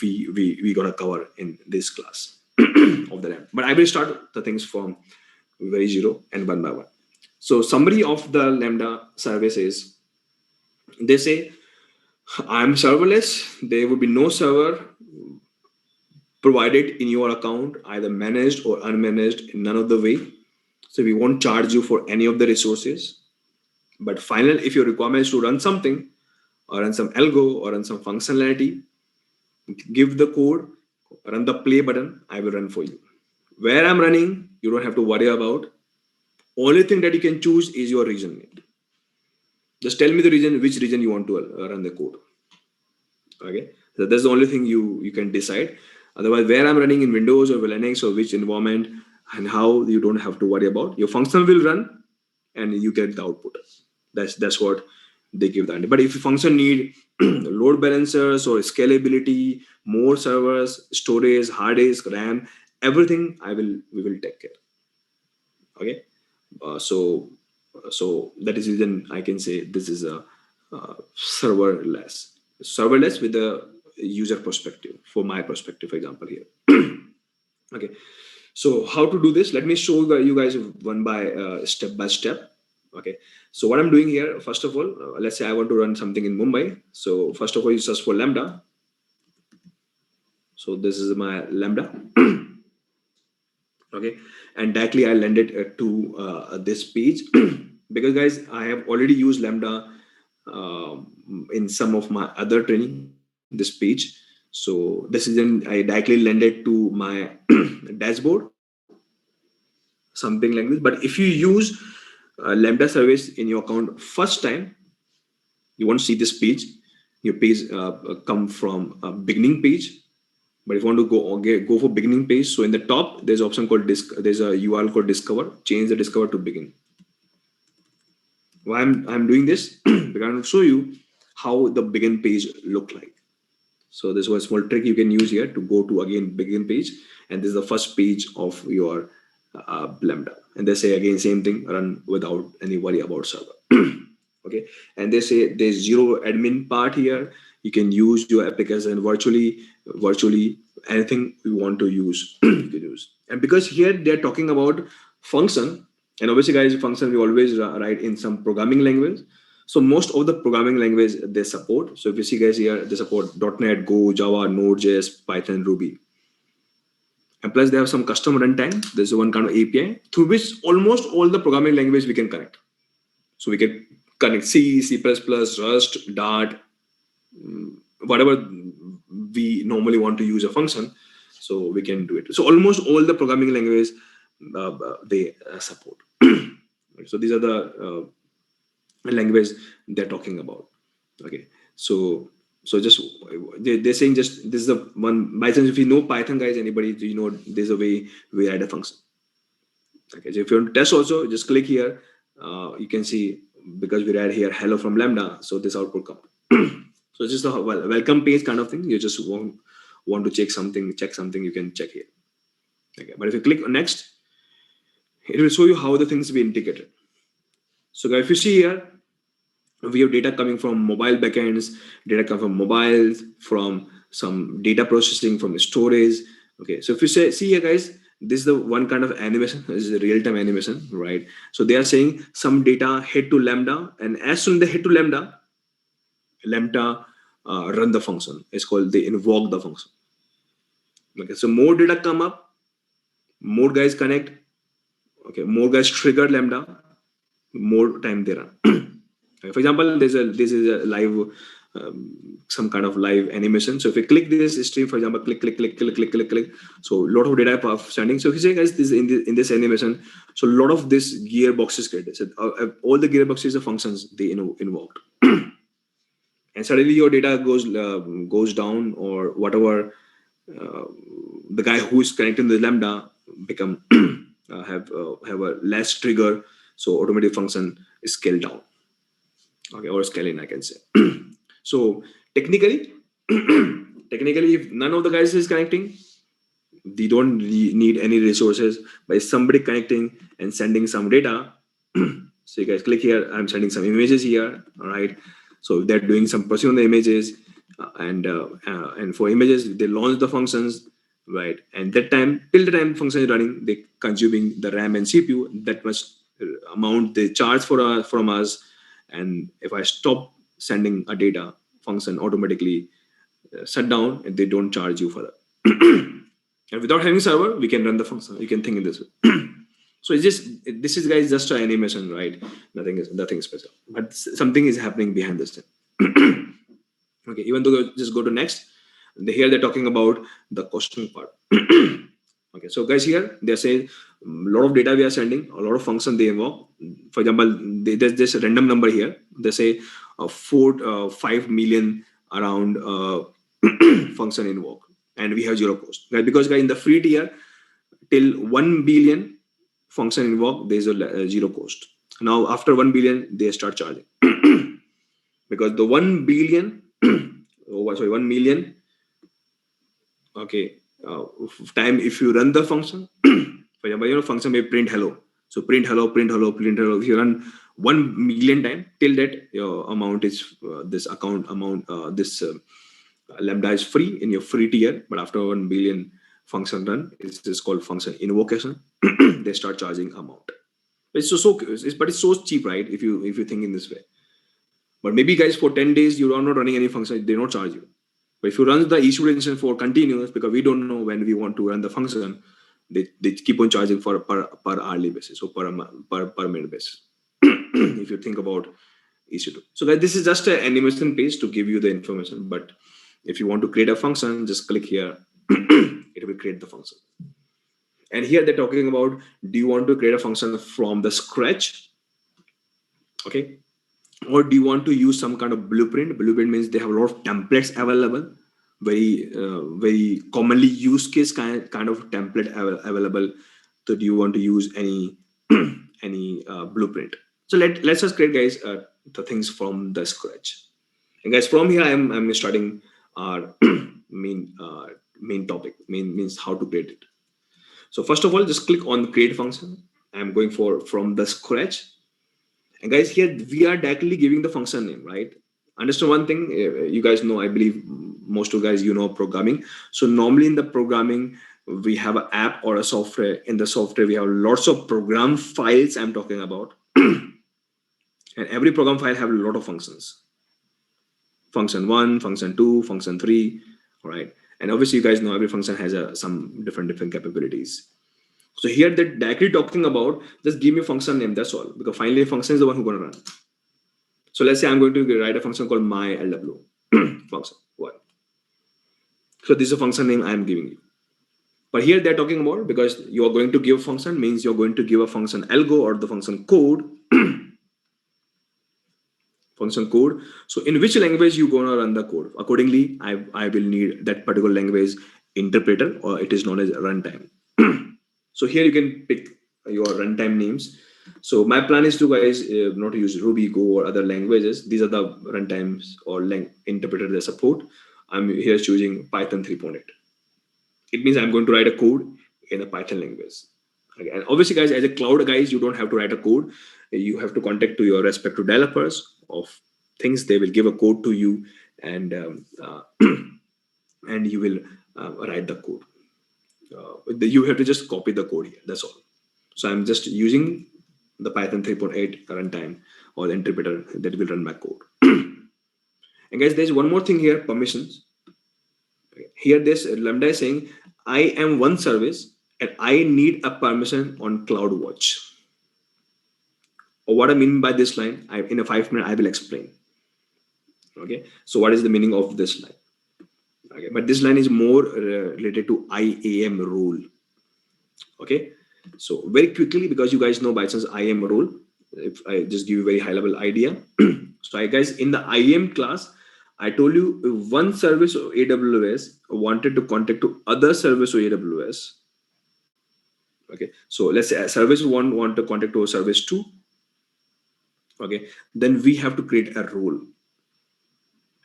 we gonna cover in this class of the Lambda. But I will start the things from very zero and one by one. So summary of the Lambda service is, they say I'm serverless. There will be no server provided in your account, either managed or unmanaged, in none of the way. So we won't charge you for any of the resources. But final, if your requirement is to run something or run some algo or run some functionality, give the code, run the play button, I will run for you. Where I'm running, you don't have to worry about. Only thing that you can choose is your region. Just tell me the region, which region you want to run the code. Okay, so that's the only thing you can decide. Otherwise, where I'm running in Windows or Linux or which environment and how, you don't have to worry about. Your function will run and you get the output. That's what they give the answer. But if your function need load balancers or scalability, more servers, storage, hard disk, RAM, everything we will take care. Okay, so that is reason I can say this is a serverless with the user perspective, for my perspective, for example here. Okay, so how to do this? Let me show you guys one by step by step. Okay, so what I'm doing here, first of all, let's say I want to run something in Mumbai. So first of all, you search for Lambda. So this is my Lambda. Okay, and directly I landed to this page because guys, I have already used Lambda in some of my other training, this page. So this is I directly landed to my dashboard, something like this. But if you use Lambda service in your account first time, you won't see this page. Your page come from a beginning page. But if you want to go for beginning page, so in the top there's option called there's a URL called discover. Change the discover to begin. Why I'm doing this? Because I'm going to show you how the begin page look like. So this was a small trick you can use here to go to again begin page, and this is the first page of your Lambda. And they say again same thing, run without any worry about server. Okay, and they say there's zero admin part here. You can use your application virtually anything you want to use. You can use. And because here they're talking about function, and obviously guys, function we always write in some programming language. So most of the programming language they support. So if you see guys here, they support .NET, Go, Java, Node.js, Python, Ruby. And plus they have some custom runtime. There's one kind of API through which almost all the programming language we can connect. So we can connect C, C++, Rust, Dart, whatever we normally want to use a function. So we can do it. So almost all the programming languages they support. So these are the language they're talking about. Okay, so just they're saying just this is the one. By chance, if you know Python guys, anybody, you know there's a way we write a function. Okay, so if you want to test also, just click here. You can see because we write here hello from Lambda, so this output comes. So just a welcome page kind of thing. You just want to check something, you can check here. Okay, but if you click on next, it will show you how the things be integrated. So guys, if you see here, we have data coming from mobile backends, data come from mobiles, from some data processing, from storage. Okay, so if you see here, guys, this is the one kind of animation. This is a real-time animation, right? So they are saying some data head to Lambda, and as soon as they head to Lambda run the function. It's called they invoke the function. Okay, so more data come up, more guys connect. Okay, more guys trigger Lambda, more time they run. For example, this is a live some kind of live animation. So if you click this stream, for example, click. So a lot of data are sending. So if you say, guys, this in this animation, so a lot of this gearboxes created. So all the gearboxes are functions they invoked, and suddenly your data goes down, or whatever. The guy who is connecting the Lambda become have a less trigger, so automatic function is scaled down. Okay, or scaling, I can say. So technically, if none of the guys is connecting, they don't need any resources. By somebody connecting and sending some data, so you guys click here, I'm sending some images here, all right? So they're doing some processing on the images, and for images they launch the functions, right? And that time, till the time function is running, they consuming the RAM and CPU. That much amount they charge from us. And if I stop sending a data, function automatically shut down, and they don't charge you for that. And without having server, we can run the function. You can think in this way. So it's this is, guys, just an animation, right? Nothing special, but something is happening behind this thing. Okay, even though just go to next, here they're talking about the costing part. Okay, so guys, here they say a lot of data we are sending, a lot of function they invoke. For example, there's this random number here. They say 5 million around function invoke, and we have zero cost. Right? Because, guys, in the free tier, till 1 billion function invoke, there's a zero cost. Now after 1 billion, they start charging. Because the 1 billion, 1 million, okay, time if you run the function, for example, function may print hello. So print hello. If you run 1 million time, till that your amount is this account amount, this Lambda is free in your free tier. But after 1 billion function run, it's called function invocation. They start charging amount. But it's so cheap, right? If you think in this way. But maybe, guys, for 10 days you are not running any function, they don't charge you. But if you run the issue instance for continuous, because we don't know when we want to run the function, they keep on charging for per hourly basis or per minute basis. If you think about issue. So, guys, this is just an animation page to give you the information. But if you want to create a function, just click here. It will create the function. And here they're talking about, do you want to create a function from the scratch? Okay. Or do you want to use some kind of blueprint? Blueprint means they have a lot of templates available, very commonly used case kind of template available. So do you want to use any blueprint? So let's just create, guys, the things from the scratch. And, guys, from here I'm starting our main topic. Main means how to create it. So first of all, just click on create function. I'm going for from the scratch. And, guys, here we are directly giving the function name, right? Understand one thing, you guys know, I believe most of you guys, programming. So normally in the programming, we have an app or a software. In the software, we have lots of program files I'm talking about. And every program file have a lot of functions. Function 1, function 2, function 3, all right? And obviously, you guys know every function has some different capabilities. So here they're directly talking about, just give me function name, that's all. Because finally function is the one who's going to run. So let's say I'm going to write a function called myLW function 1. So this is a function name I'm giving you. But here they're talking about, because you are going to give function, means you're going to give a function algo or the function code. Function code. So in which language you going to run the code? Accordingly, I will need that particular language interpreter, or it is known as runtime. So here you can pick your runtime names. So my plan is to, guys, not use Ruby, Go, or other languages. These are the runtimes or interpreter they support. I'm here choosing Python 3.8. It means I'm going to write a code in a Python language. Okay. And obviously, guys, as a cloud guys, you don't have to write a code. You have to contact to your respective developers of things. They will give a code to you, and and you will write the code. You have to just copy the code here. That's all. So I'm just using the Python 3.8 runtime or the interpreter that will run my code. And guys, there's one more thing here: permissions. Here, this Lambda is saying, I am one service and I need a permission on CloudWatch. Or what I mean by this line, in a 5 minute, I will explain. Okay. So what is the meaning of this line? Okay. But this line is more related to IAM rule. Okay. So very quickly, because you guys know by chance IAM rule, if I just give you a very high level idea. So I guys, in the IAM class, I told you if one service of AWS wanted to contact to other service of AWS. Okay, so let's say a service one want to contact to a service two. Okay, then we have to create a role,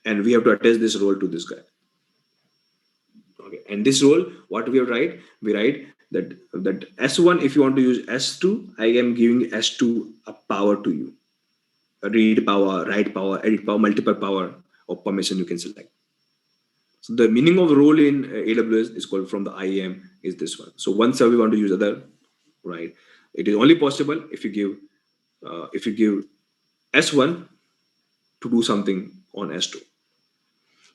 and we have to attach this role to this guy. Okay, and this role, what we have write? We write that S1. If you want to use S2, I am giving S2 a power to you. A read power, write power, edit power, multiple power of permission you can select. So the meaning of role in AWS is called from the IAM is this one. So one service want to use other, right? It is only possible if you give S1 to do something on S2.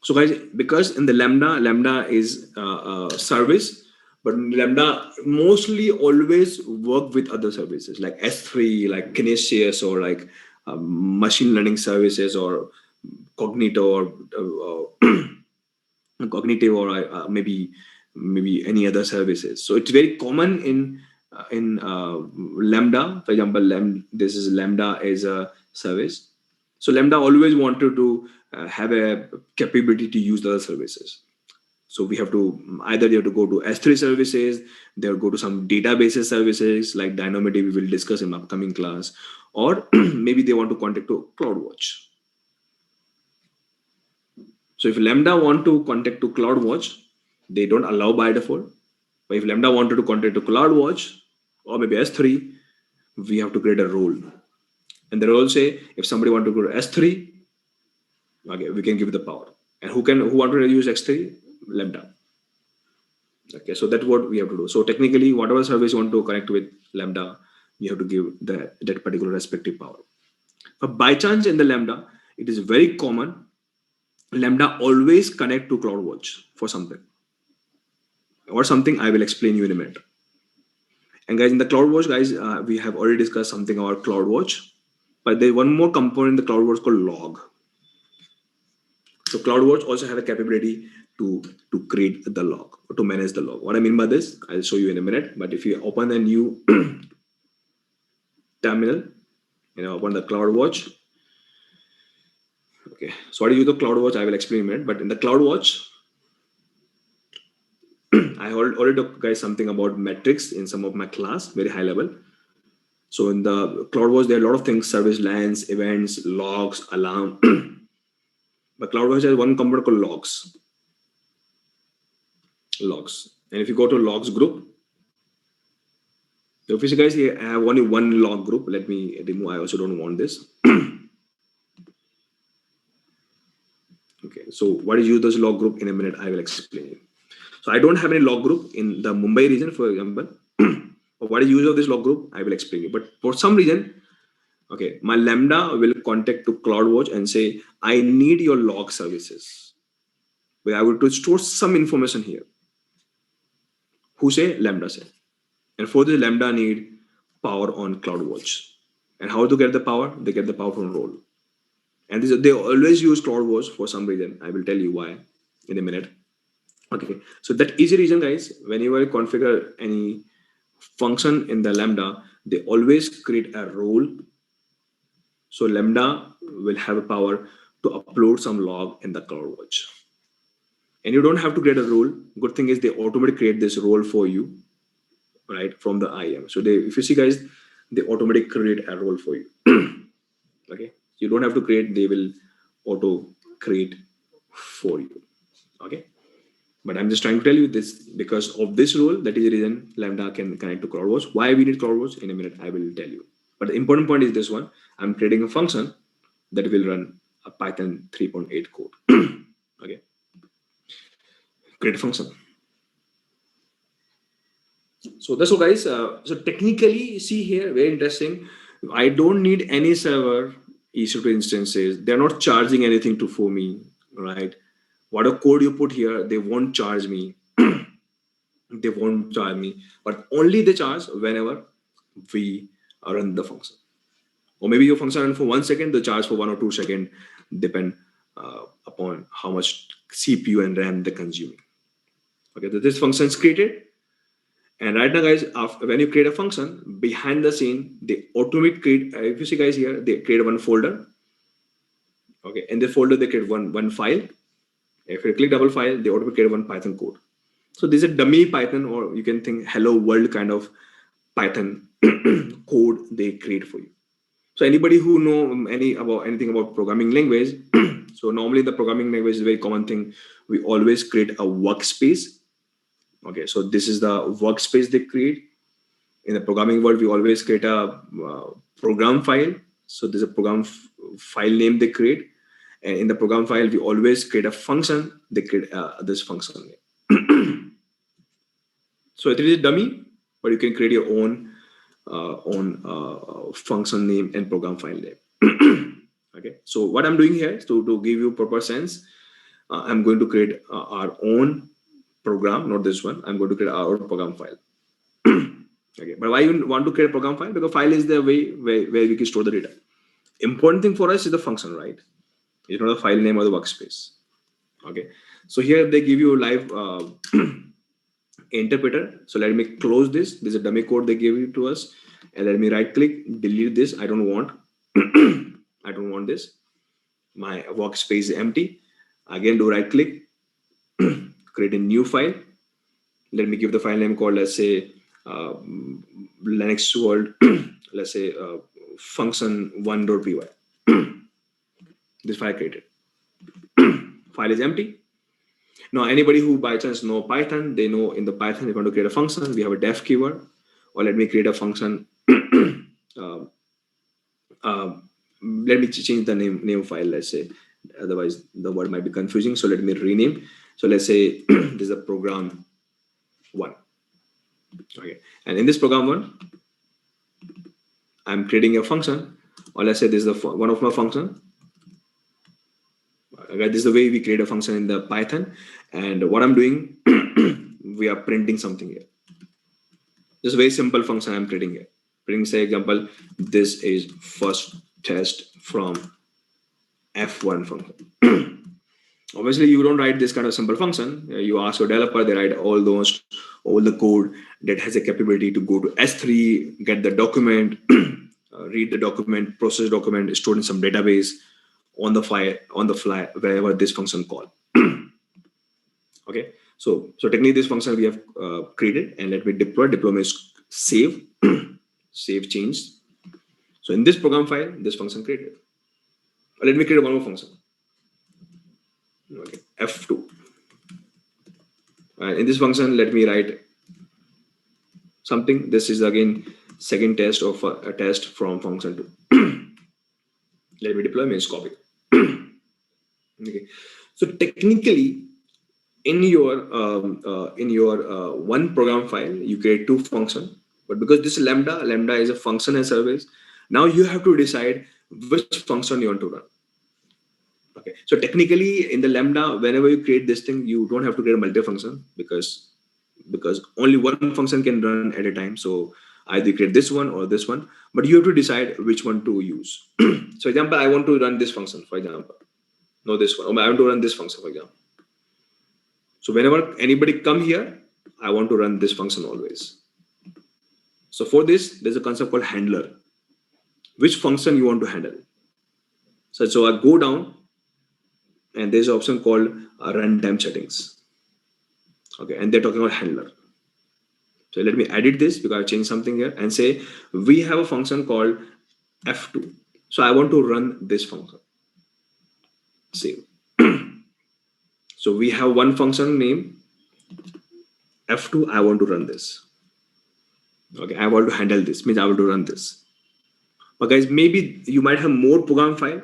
So guys, because in the Lambda is a service, but Lambda mostly always work with other services like S3, like Kinesis, or like machine learning services, or Cognito, or cognitive, or maybe any other services. So it's very common in Lambda. For example, this is Lambda as a service. So Lambda always wanted to have a capability to use the other services. So we have to either they have to go to S3 services, they'll go to some databases services like DynamoDB we will discuss in upcoming class, or maybe they want to contact to CloudWatch. So if Lambda want to contact to CloudWatch, they don't allow by default. But if Lambda wanted to contact to CloudWatch or maybe S3, we have to create a role. And the role say if somebody want to go to S3, okay, we can give the power. And who want to use X3? Lambda. Okay, so that's what we have to do. So technically, whatever service you want to connect with Lambda, you have to give that particular respective power. But by chance in the Lambda, it is very common. Lambda always connect to CloudWatch for something or something I will explain you in a minute. And guys, in the CloudWatch, guys, we have already discussed something about CloudWatch, but there's one more component in the CloudWatch called log. So CloudWatch also have a capability to create the log, or to manage the log. What I mean by this, I'll show you in a minute. But if you open a new terminal, open the CloudWatch. Okay, so what do you use the CloudWatch? I will explain in a minute. But in the CloudWatch, I already talked guys something about metrics in some of my class, very high level. So in the CloudWatch, there are a lot of things: service lines, events, logs, alarm. But CloudWatch has one component called logs. Logs. And if you go to logs group, so if you guys here, I have only one log group. Let me remove. I also don't want this. Okay. So what is use this log group? In a minute, I will explain you. So I don't have any log group in the Mumbai region, for example. But what is use of this log group? I will explain you. But for some reason, okay, my Lambda will contact to CloudWatch and say, I need your log services. But I will to store some information here. Who say? Lambda say. And for this, Lambda need power on CloudWatch. And how to get the power? They get the power from role. And they always use CloudWatch for some reason. I will tell you why in a minute. Okay, so that easy reason, guys, whenever you configure any function in the Lambda, they always create a role. So Lambda will have a power to upload some log in the CloudWatch. And you don't have to create a role. Good thing is they automatically create this role for you, right, from the IAM. So if you see, guys, they automatically create a role for you. Okay, you don't have to create, they will auto create for you. Okay. But I'm just trying to tell you this because of this rule. That is the reason Lambda can connect to CloudWatch. Why we need CloudWatch in a minute, I will tell you. But the important point is this one. I'm creating a function that will run a Python 3.8 code. Okay. Create a function. So that's all, guys. So technically, see here, very interesting. I don't need any server EC2 instances. They're not charging anything to for me, right? Whatever code you put here, they won't charge me. They won't charge me, but only they charge whenever we run the function. Or maybe your function run for 1 second, they charge for 1 or 2 seconds, depend upon how much CPU and RAM they consume. Okay, so this function is created. And right now, guys, when you create a function, behind the scene, they automate create. If you see, guys, here, they create one folder. Okay, in the folder, they create one file. If you click double file, they automate create one Python code. So this is a dummy Python, or you can think hello world kind of Python code they create for you. So anybody who know anything about programming language, so normally the programming language is a very common thing. We always create a workspace. Okay, so this is the workspace they create. In the programming world, we always create a program file. So there's a program file name they create. And in the program file, we always create a function. They create this function name. So it is a dummy, but you can create your own function name and program file name. Okay. So what I'm doing here is to give you proper sense. I'm going to create our own program, not this one. I'm going to create our own program file. Okay, but why you want to create a program file? Because file is the way where we can store the data. Important thing for us is the function, right? It's not the file name or the workspace. Okay, so here they give you a live interpreter. So let me close this. This is a dummy code they gave it to us, and let me right click, delete this. I don't want. I don't want this. My workspace is empty. Again, do right click, create a new file. Let me give the file name called, let's say, Linux world, let's say function1.py. This file created. File is empty. Now, anybody who by chance know Python, they know in the Python, we're going to create a function. We have a def keyword, or let me create a function. Let me change the name file, let's say. Otherwise, the word might be confusing. So let me rename. So let's say this is a program 1. Okay, and in this program 1, I'm creating a function, or let's say this is one of my function. Okay, this is the way we create a function in the Python. And what I'm doing, we are printing something here. This is a very simple function I'm creating here. Printing, say, example, this is first test from F1 function. Obviously, you don't write this kind of simple function. You ask your developer, they write all the code that has a capability to go to S3, get the document, read the document, process document, stored in some database on the fly, wherever this function call. Okay, so technically this function we have created, and let me deploy. Deploy means save, save change. So in this program file, this function created. Let me create one more function. Okay, F2. And in this function, let me write something. This is again second test of a test from function 2. Let me deploy means copy. Okay, so technically in your one program file, you create 2 functions. But because this Lambda is a function and service, now you have to decide which function you want to run. Okay, so technically in the Lambda, whenever you create this thing, you don't have to create a multi-function because only one function can run at a time. So either create this one or this one, but you have to decide which one to use. So example, I want to run this function, for example. No, this one. Or I want to run this function, for example. So whenever anybody come here, I want to run this function always. So for this, there's a concept called handler. Which function you want to handle? So I go down, and there's an option called runtime settings. Okay, and they're talking about handler. So let me edit this because I've changed something here and say we have a function called F2. So I want to run this function. Save. So we have one function name F2. I want to run this. Okay, I want to handle this, means I want to run this. But guys, maybe you might have more program file.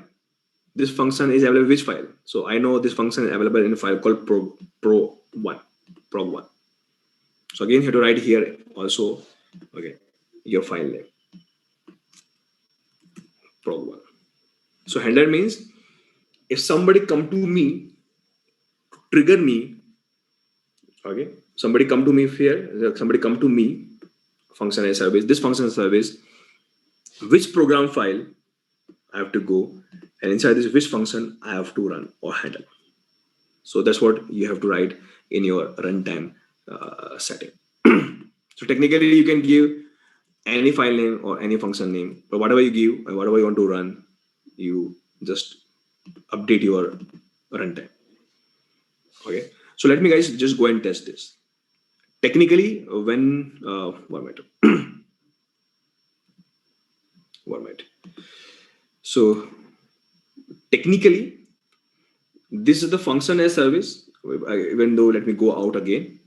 This function is available which file? So I know this function is available in a file called prog1. So again, you have to write here also, okay, your file name, prog1. So handler means if somebody come to me, trigger me, okay, somebody come to me here, somebody come to me, function as service, this function as service, which program file I have to go, and inside this which function I have to run or handle. So that's what you have to write in your runtime setting. So technically you can give any file name or any function name, but whatever you give and whatever you want to run, you just update your runtime. Okay, so let me guys just go and test this. Technically, when one minute. One minute. So technically, this is the function as service. Even though, let me go out again.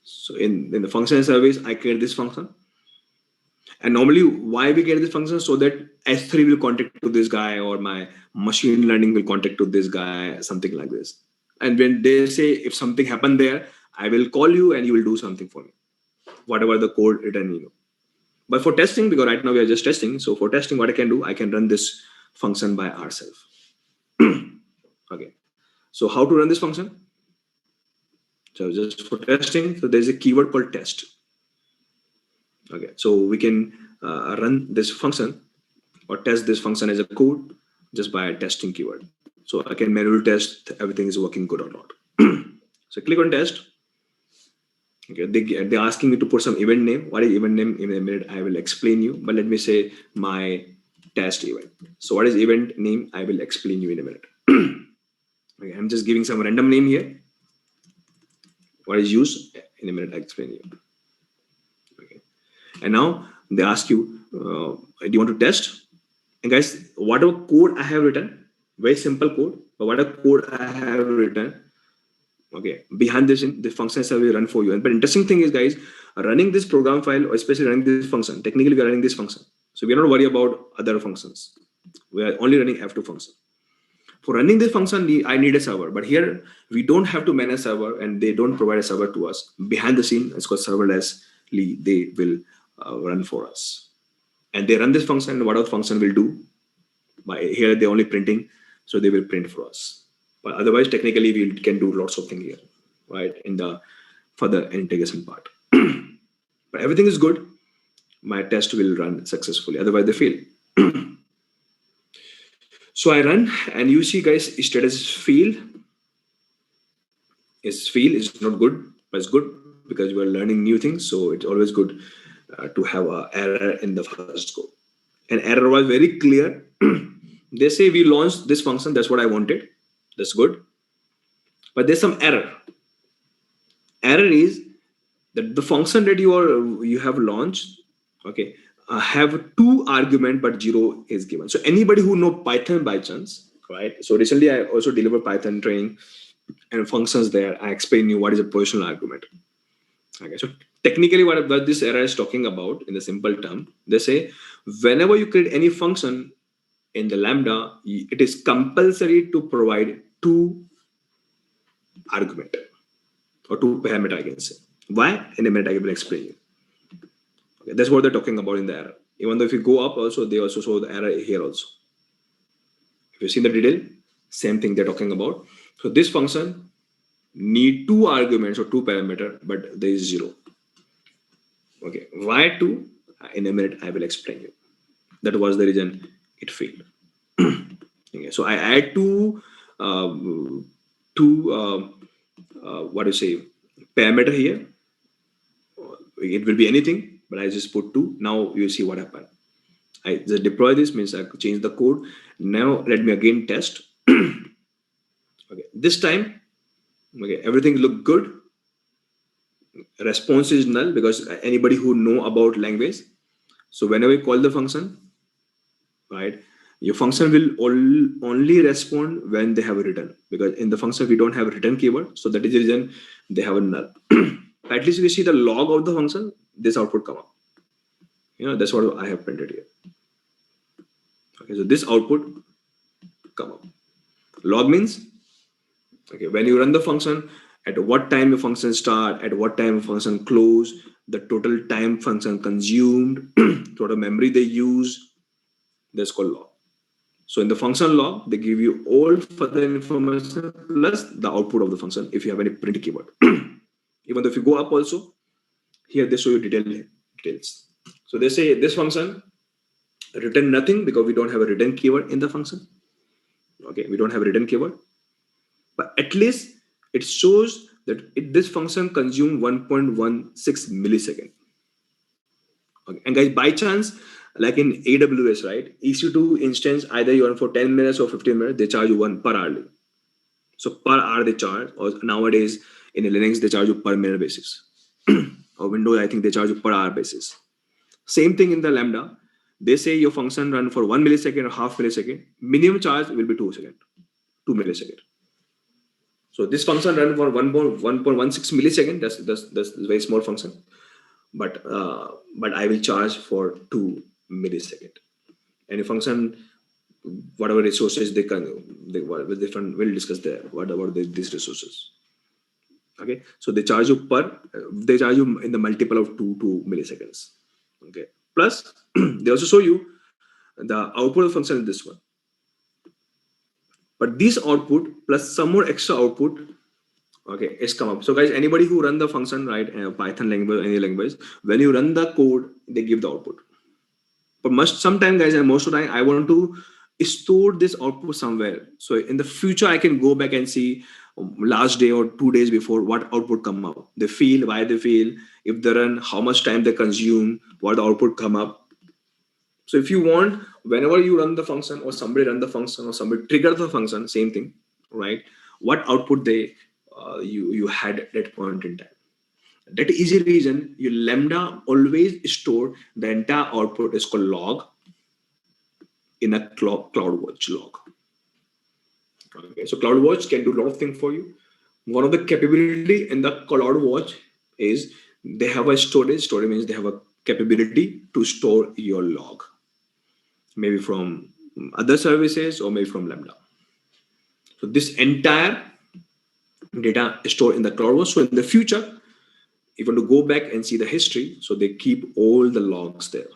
So in the function as service, I create this function. And normally, why we get this function? So that S3 will contact to this guy, or my machine learning will contact to this guy, something like this. And when they say if something happened there, I will call you and you will do something for me, whatever the code written. But for testing, because right now we are just testing, so for testing, what I can do, I can run this function by ourselves. Okay, so how to run this function? So just for testing, so there's a keyword called test. Okay, so we can run this function or test this function as a code just by a testing keyword. So I can manually test everything is working good or not. So click on test. Okay, they're asking me to put some event name. What is event name? In a minute, I will explain you. But let me say my test event. So what is event name? I will explain you in a minute. Okay, I'm just giving some random name here. What is used? In a minute, I'll explain you. Okay, and now they ask you, do you want to test? And guys, whatever code I have written, very simple code, but whatever code I have written, okay, behind this, the functions will run for you. But interesting thing is, guys, running this program file, or especially running this function, technically we are running this function. So we are not worried about other functions. We are only running F2 function. For running this function, I need a server. But here, we don't have to manage server, and they don't provide a server to us. Behind the scene, it's called serverlessly, they will run for us. And they run this function, and whatever function will do, by here they're only printing, so they will print for us. But otherwise, technically, we can do lots of things here, right? In the further integration part. But everything is good. My test will run successfully. Otherwise, they fail. So I run, and you see, guys, status fail. Is not good, but it's good because we are learning new things. So it's always good to have an error in the first go. An error was very clear. They say we launched this function. That's what I wanted. That's good. But there's some error. Error is that the function that you have launched, okay, have 2 argument, but 0 is given. So anybody who know Python by chance, right? So recently I also delivered Python training and functions there. I explain you what is a positional argument. Okay, so technically what this error is talking about in the simple term, they say whenever you create any function in the Lambda, it is compulsory to provide 2 argument or 2 parameter, I can say. Why? In a minute, I will explain you. Okay, that's what they're talking about in the error. Even though if you go up also, they also show the error here also. If you see the detail, same thing they're talking about. So this function need 2 arguments or 2 parameter, but there is 0. Okay, why 2? In a minute, I will explain you. That was the reason it failed. Okay, so I add 2 what do you say, parameter here. It will be anything, but I just put 2. Now you see what happened. I just deploy this, means I change the code. Now let me again test. Okay, this time, okay, everything look good. Response is null because anybody who know about language. So whenever we call the function, right, Your function will only respond when they have a return, because in the function we don't have a return keyword, so that is the reason they have a null. At least if you see the log of the function, this output come up. That's what I have printed here. Okay, so this output come up. Log means, okay, when you run the function, at what time the function start, at what time the function close, the total time function consumed, total memory they use, that's called log. So in the function log, they give you all further information plus the output of the function if you have any print keyword. Even though if you go up also, here they show you details. So they say this function return nothing because we don't have a return keyword in the function. Okay, we don't have a return keyword, but at least it shows that this function consumed 1.16 millisecond. Okay. And guys, by chance, like in AWS, right, EC2 instance, either you run for 10 minutes or 15 minutes, they charge you one per hourly. So per hour they charge, or nowadays in Linux they charge you per minute basis. Or Windows, I think they charge you per hour basis. Same thing in the Lambda. They say your function run for 1 millisecond or half millisecond. Minimum charge will be 2 millisecond. So this function run for 1.16 millisecond. That's a very small function. But I will charge for 2 millisecond. Any function, whatever resources they different, we'll discuss there. What about these resources? Okay, so they charge you in the multiple of 2 milliseconds. Okay, plus they also show you the output of the function is this one. But this output plus some more extra output, okay, is come up. So guys, anybody who run the function, right, Python language, any language, when you run the code, they give the output. But sometimes, guys, and most of the time, I want to store this output somewhere. So in the future, I can go back and see last day or 2 days before what output come up. They fail, why they fail, if they run, how much time they consume, what the output come up. So if you want, whenever you run the function or somebody run the function or somebody trigger the function, same thing, right? What output you had at that point in time. That is the reason your Lambda always store the entire output is called log in a CloudWatch log. Okay, so CloudWatch can do a lot of things for you. One of the capability in the CloudWatch is they have a storage. Storage means they have a capability to store your log, maybe from other services or maybe from Lambda. So this entire data is stored in the CloudWatch. So in the future, if you want to go back and see the history, so they keep all the logs there.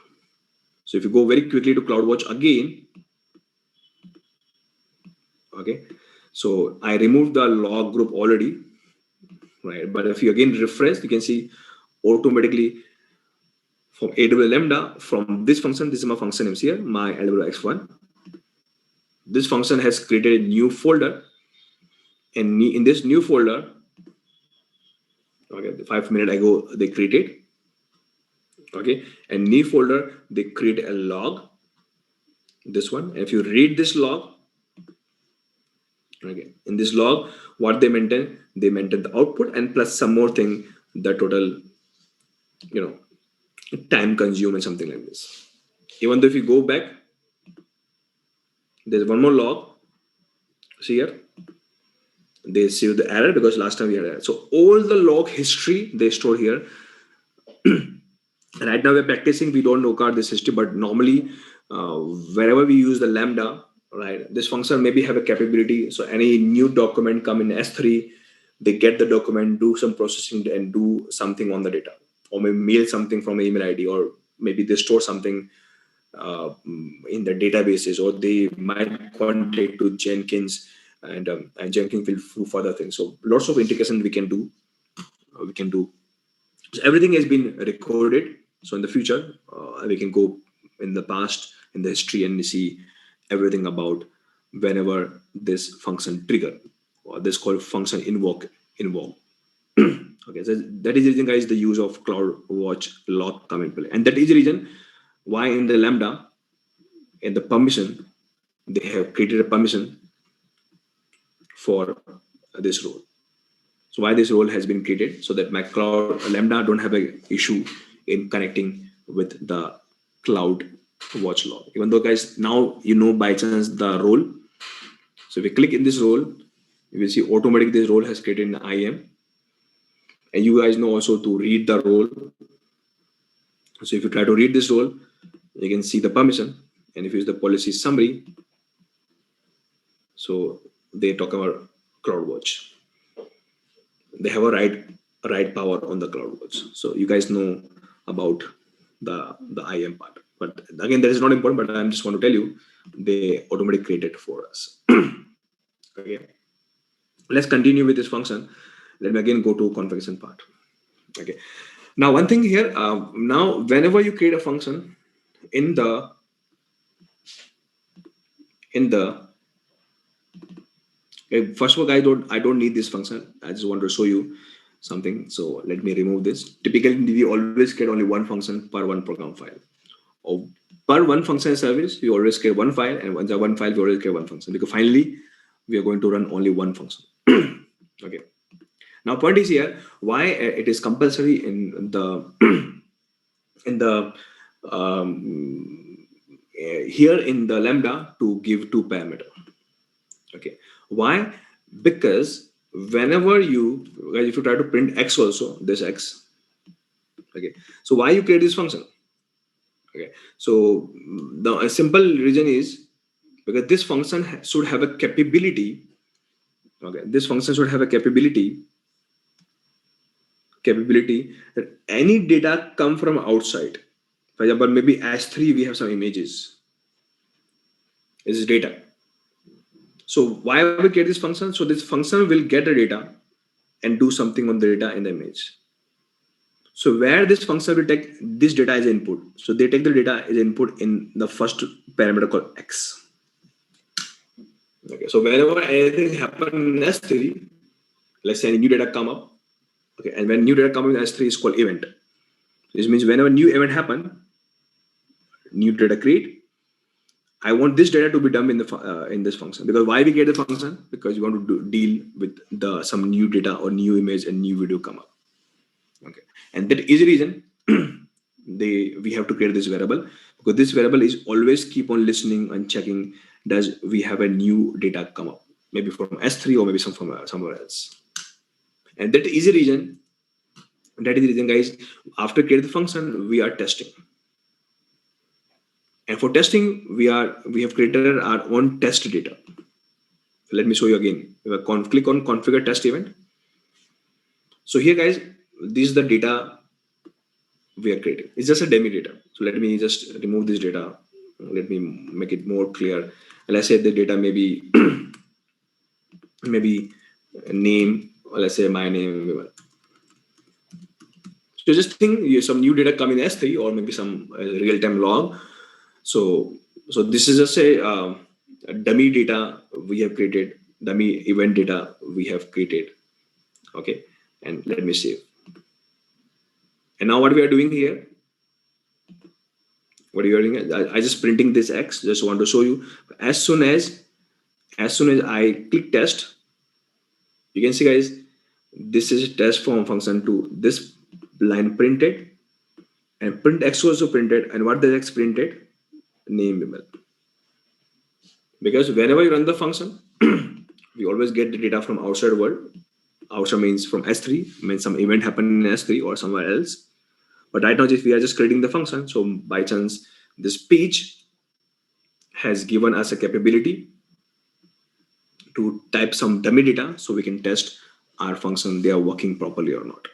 So if you go very quickly to CloudWatch again, okay, so I removed the log group already, right? But if you again refresh, you can see automatically from AWS Lambda, from this function, this is my function names here, my AWS1. This function has created a new folder, and in this new folder, okay, 5 minutes ago they created, okay, and new folder they create a log, this one. And if you read this log, okay, in this log, what they maintain the output and plus some more thing, the total, time consumed and something like this. Even though if you go back, there's one more log. See here, they save the error because last time we had error. So all the log history they store here. Right now we're practicing, we don't know this history, but normally wherever we use the Lambda, right, this function maybe have a capability. So any new document come in S3, they get the document, do some processing and do something on the data, or maybe mail something from an email ID, or maybe they store something in the databases, or they might contact to Jenkins, and Jenkins will do further things. So lots of integration we can do. So everything has been recorded. So in the future, we can go in the past, in the history, and see everything about whenever this function trigger, or this called function invoke. Okay, so that is the reason, guys, the use of CloudWatch log come into play, and that is the reason why in the Lambda, in the permission, they have created a permission for this role. So why this role has been created, so that my cloud Lambda don't have an issue in connecting with the cloud watch log. Even though guys, now you know by chance the role. So if we click in this role, you will see automatically this role has created an IAM. And you guys know also to read the role. So if you try to read this role, you can see the permission. And if you use the policy summary, so they talk about CloudWatch. They have a write power on the CloudWatch. So you guys know about the IAM part. But again, that is not important, but I'm just want to tell you, they automatically created for us. Okay. Let's continue with this function. Let me again go to configuration part. Okay. Now, one thing here, now whenever you create a function in the first of all, I don't need this function. I just want to show you something. So let me remove this. Typically, we always create only one function per one program file. Or per one function service, we always create one file, and once the one file, we always create one function. Because finally, we are going to run only one function. Okay. Now, point is here why it is compulsory in the here in the Lambda to give two parameter. Okay. Why? Because whenever you, if you try to print x also, this x. Okay. So why you create this function? Okay. So the simple reason is because this function should have a capability. Okay. This function should have a capability that any data come from outside. For example, maybe S3 we have some images. This is data. So why we create this function? So this function will get the data and do something on the data in the image. So where this function will take this data as input. So they take the data as input in the first parameter called x. Okay. So whenever anything happens in S3, let's say new data come up. Okay. And when new data comes in S3 is called event. This means whenever new event happen, new data create. I want this data to be done in this function. Because why we create the function? Because you want to deal with some new data or new image and new video come up. Okay, and that is the reason we have to create this variable, because this variable is always keep on listening and checking does we have a new data come up, maybe from S3 or maybe from somewhere else. And that is the reason. That is the reason, guys. After create the function, we are testing. And for testing, we have created our own test data. Let me show you again. Click on configure test event. So here, guys, this is the data we are creating. It's just a dummy data. So let me just remove this data. Let me make it more clear. Let's say the data maybe maybe name, or let's say my name. So just think some new data come in S3 or maybe some real-time log. So this is just a dummy data we have created, dummy event data we have created. Okay, and let me save. And now what we are doing here? What are you doing? I just printing this X. Just want to show you. As soon as I click test, you can see, guys, this is test form function to this line printed, and print X also printed. And what does X printed? Name email. Because whenever you run the function, we always get the data from outside world. Outside means from S3, means some event happened in S3 or somewhere else. But right now, if we are just creating the function, so by chance, this page has given us a capability to type some dummy data so we can test our function, they are working properly or not.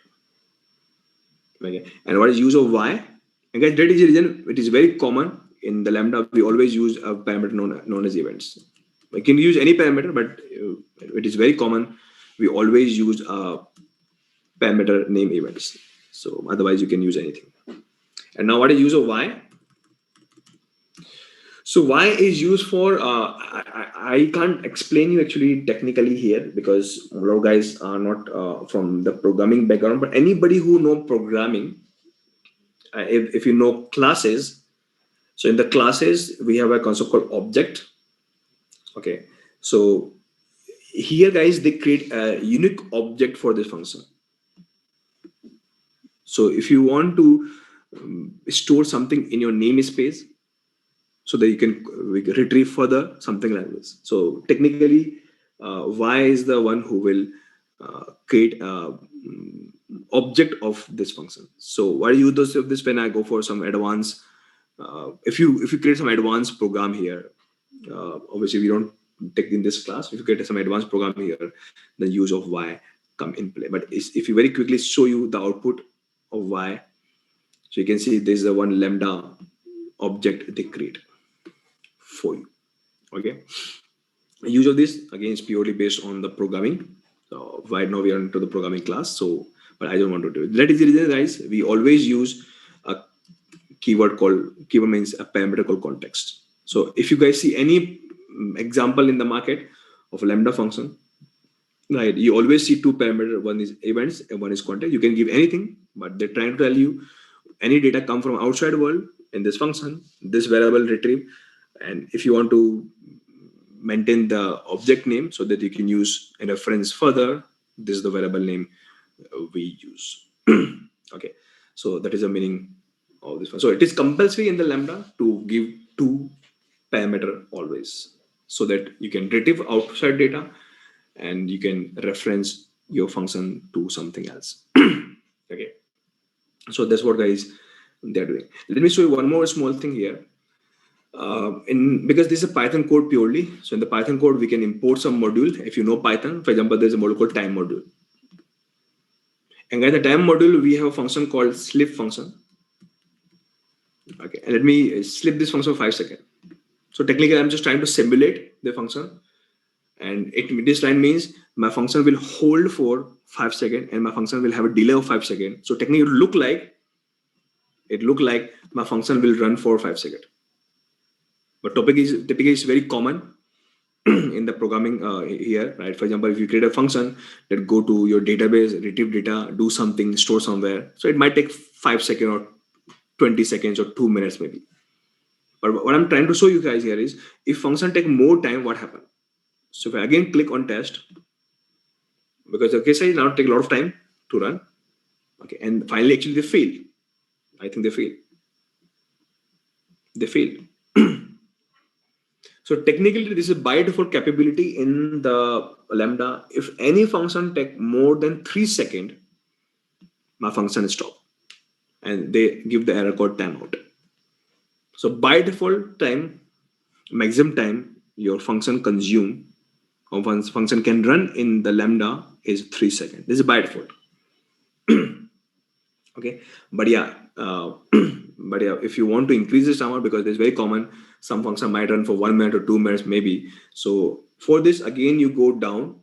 Okay. And what is use of Y? And guys, that is the reason it is very common in the Lambda. We always use a parameter known as events. We can use any parameter, but it is very common. We always use a parameter name events. So otherwise, you can use anything. And now, what is use of Y? So Y is used for, I can't explain you actually technically here because a lot of guys are not from the programming background, but anybody who know programming, if you know classes, so in the classes, we have a concept called object. Okay. So here, guys, they create a unique object for this function. So if you want to store something in your namespace, so that we can retrieve further, something like this. So technically, y is the one who will create object of this function. So why use this of this when I go for some advanced, if you create some advanced program here, obviously we don't take in this class. If you create some advanced program here, the use of y come in play. But if you very quickly show you the output of y, so you can see there's the one lambda object they create for you. Okay. Use of this again is purely based on the programming. So right now we are into the programming class. So, but I don't want to do it. That is the reason, guys. We always use a keyword means a parameter called context. So if you guys see any example in the market of a lambda function, right, you always see two parameter. One is events and one is context. You can give anything, but they're trying to tell you any data come from outside world in this function, this variable retrieve, and if you want to maintain the object name so that you can use a reference further, this is the variable name we use. Okay, so that is the meaning of this one. So it is compulsory in the lambda to give two parameter always, so that you can retrieve outside data and you can reference your function to something else. Okay, so that's what guys they're doing. Let me show you one more small thing here. In because this is a Python code purely, so in the Python code we can import some module. If you know Python, for example, there's a module called time module, and in the time module we have a function called slip function. Okay, and let me slip this function for 5 seconds. So technically I'm just trying to simulate the function, and this line means my function will hold for 5 seconds and my function will have a delay of 5 seconds. So technically it look like my function will run for 5 seconds. But typically is very common in the programming here, right? For example, if you create a function that go to your database, retrieve data, do something, store somewhere, so it might take 5 seconds or 20 seconds or 2 minutes maybe. But what I'm trying to show you guys here is if function take more time, what happens? So if I again click on test, because the case I now take a lot of time to run. Okay, and finally actually they fail. I think they fail. They fail. So technically, this is by default capability in the Lambda. If any function take more than 3 seconds, my function is stop, and they give the error code timeout. So by default time, maximum time your function consume or one function can run in the Lambda is 3 seconds. This is by default. Okay, but yeah, if you want to increase this timer, because it's very common, some function might run for 1 minute or 2 minutes maybe. So for this again you go down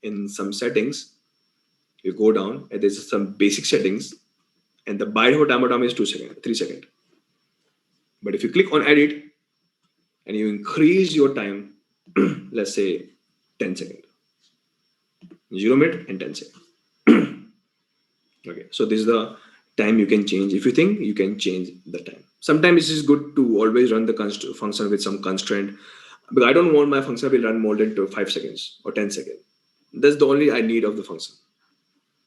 in some settings, you go down and there's some basic settings, and the by default timer time is 2 seconds, 3 seconds. But if you click on edit and you increase your time, let's say 10 seconds, 0 minute and 10 seconds. Okay, so this is the time you can change. If you think you can change the time, sometimes it is good to always run the function with some constraint, but I don't want my function to run more than 5 seconds or 10 seconds. That's the only I need of the function.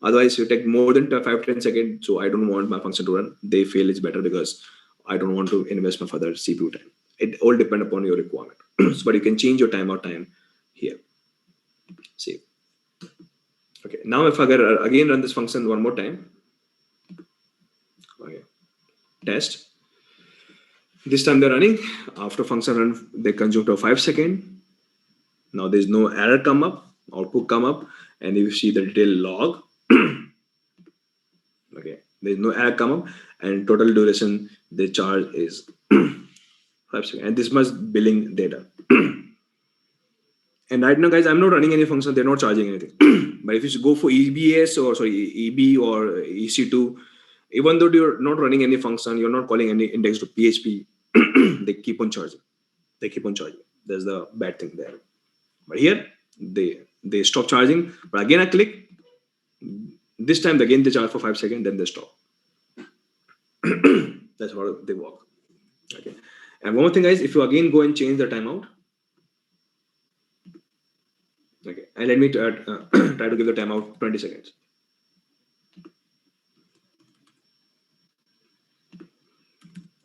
Otherwise you take more than 5-10 seconds, so I don't want my function to run. They feel it's better because I don't want to invest my further CPU time. It all depend upon your requirement. So, but you can change your timeout time here. See. Okay, now if I again run this function one more time, okay, test. This time they're running. After function run, they consume to 5 seconds. Now there's no error come up, output come up, and if you see the detail log, okay, there's no error come up, and total duration they charge is 5 seconds, and this much billing data. And right now, guys, I'm not running any function. They're not charging anything. But if you go for EBS or EB or EC2, even though you're not running any function, you're not calling any index to PHP, they keep on charging. They keep on charging. That's the bad thing there. But here they stop charging. But again, I click. This time again they charge for 5 seconds, then they stop. That's how they work. Okay. And one more thing, guys, if you again go and change the timeout. Okay, and let me try to give the timeout 20 seconds.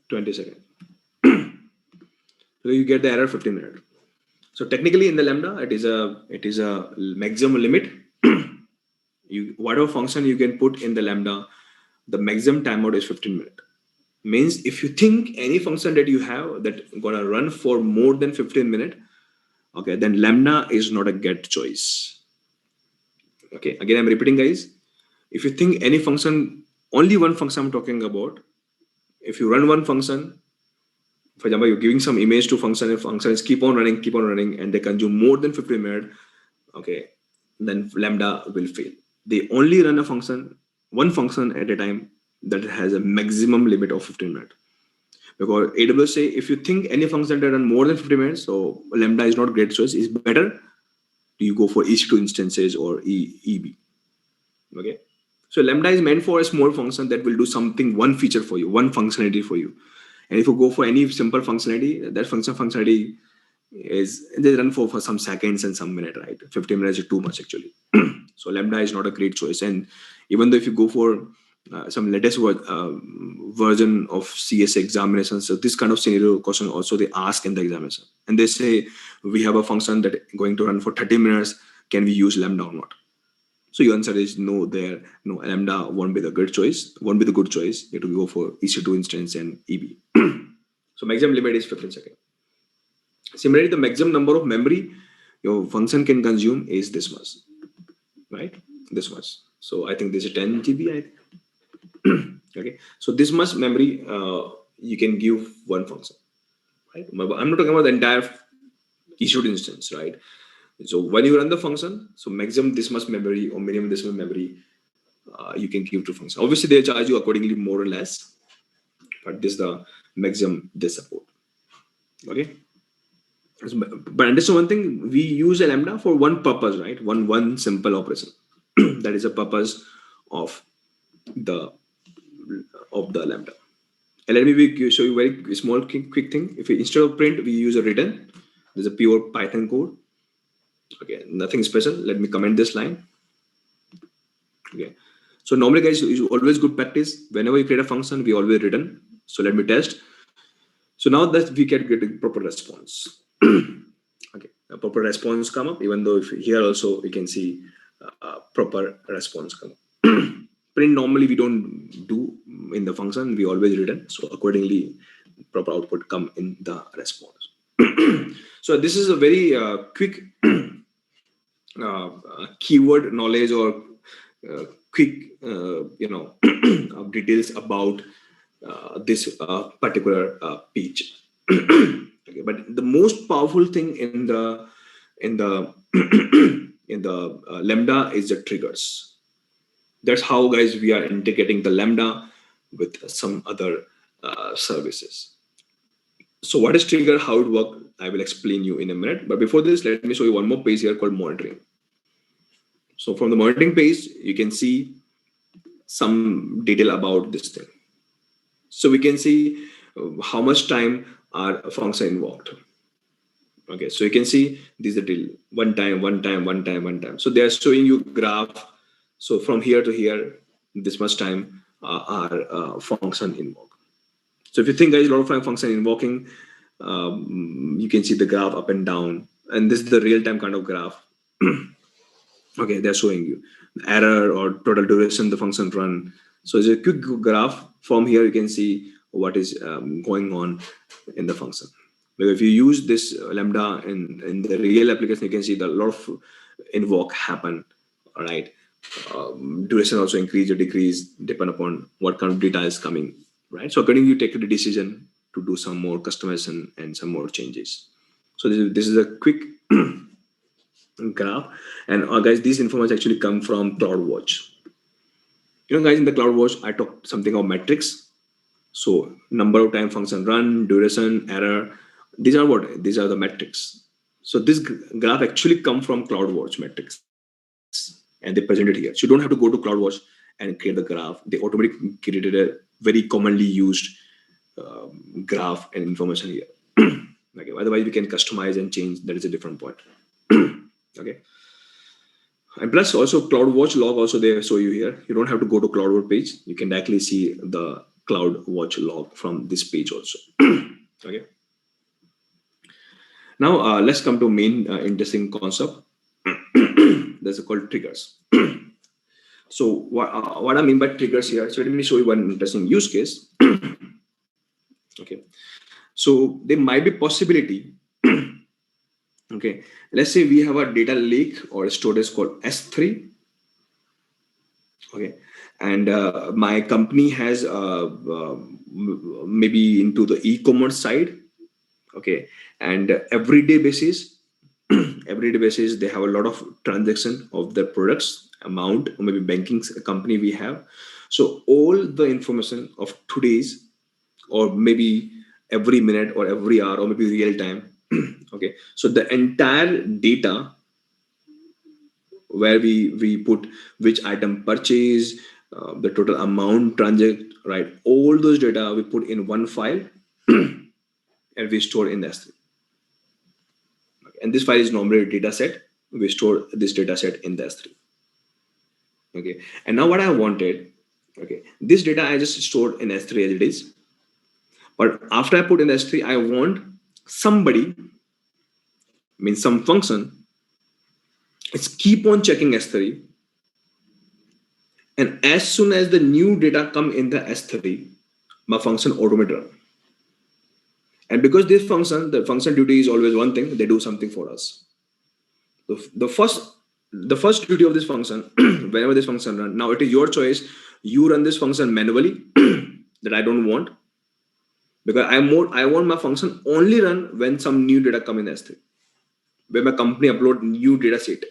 20 seconds. So you get the error 15 minutes. So technically in the Lambda, it is a maximum limit. Whatever function you can put in the Lambda, the maximum timeout is 15 minutes. Means if you think any function that you have that gonna run for more than 15 minutes, okay, then Lambda is not a get choice. Okay, again I'm repeating, guys. If you think any function, only one function I'm talking about, if you run one function, for example, you're giving some image to function, if function is keep on running, and they consume more than 15 minutes, okay, then Lambda will fail. They only run one function at a time that has a maximum limit of 15 minutes. Because AWS say if you think any function that run more than 50 minutes, so Lambda is not great choice. It's better you go for EC2 instances or EB. Okay, so Lambda is meant for a small function that will do something, one feature for you, one functionality for you. And if you go for any simple functionality, that functionality is they run for some seconds and some minute, right? 15 minutes is too much actually. So Lambda is not a great choice. And even though if you go for some latest version of CS examinations, so this kind of scenario question also they ask in the examination, and they say we have a function that going to run for 30 minutes. Can we use Lambda or not? So your answer is no. There, no, Lambda won't be the good choice. Won't be the good choice. You have to go for EC2 instance and EB. So maximum limit is 15 seconds. Similarly, the maximum number of memory your function can consume is this much, right? This much. So I think this is 10 GB. Okay. So this much memory you can give one function, right? I'm not talking about the entire issued instance, right? So when you run the function, so maximum this much memory or minimum this much memory you can give to function. Obviously, they charge you accordingly more or less, but this is the maximum they support. Okay. But understand one thing, we use a Lambda for one purpose, right? One simple operation. That is the purpose of the Lambda. And let me show you a very small quick thing. If we, instead of print, we use a return. There's a pure Python code. Okay, nothing special. Let me comment this line. Okay. So normally, guys, it's always good practice. Whenever you create a function, we always return. So let me test. So now that we can get a proper response. Okay, a proper response come up. Even though if here also we can see proper response come up. Print normally we don't do in the function. We always return. So accordingly, proper output come in the response. So this is a very quick keyword knowledge or quick details about this particular page. Okay, but the most powerful thing in the Lambda is the triggers. That's how, guys, we are integrating the Lambda with some other services. So what is trigger, how it works, I will explain you in a minute. But before this, let me show you one more page here called monitoring. So from the monitoring page, you can see some detail about this thing. So we can see how much time our function invoked. Okay, so you can see this is the deal. One time. So they are showing you graph. So from here to here, this much time our function invoke. So if you think, guys, a lot of function invoking, you can see the graph up and down. And this is the real-time kind of graph. Okay, they're showing you the error or total duration the function run. So it's a quick graph. From here, you can see what is going on in the function. But if you use this Lambda in the real application, you can see that a lot of invoke happen. All right, duration also increase or decrease depend upon what kind of data is coming. Right, so accordingly, you take the decision to do some more customization and some more changes. So this is a quick graph, and guys, these information actually come from CloudWatch. Guys, in the CloudWatch, I talked something about metrics. So number of time function run, duration, error. These are what? These are the metrics. So this graph actually come from CloudWatch metrics, and they present it here. So you don't have to go to CloudWatch and create the graph. They automatically created a very commonly used graph and information here. Okay. Otherwise, we can customize and change. That is a different point. Okay. And plus also CloudWatch log also they show you here. You don't have to go to CloudWatch page. You can directly see the CloudWatch log from this page also. Okay. Now let's come to main interesting concept. That's called triggers. So what I mean by triggers here, so let me show you one interesting use case. Okay, so there might be possibility. Okay, let's say we have a data lake or storage called S3. Okay, and my company has maybe into the e-commerce side. Okay, and everyday basis, everyday basis they have a lot of transaction of their products amount, or maybe banking company we have. So all the information of today's, or maybe every minute or every hour or maybe real time. Okay, so the entire data where we put which item purchase, the total amount transact, right, all those data we put in one file and we store in the S3. Okay. And this file is normally a data set. We store this data set in the S3. Okay, and now what I wanted, okay, this data I just stored in S3 as it is, but after I put in S3 I want somebody, means some function, it's keep on checking S3, and as soon as the new data come in the S3, my function automatically run. And because this function, the function duty is always one thing, they do something for us. The first duty of this function, whenever this function run, now it is your choice. You run this function manually that I don't want, because I want my function only run when some new data come in S3, where my company upload new data set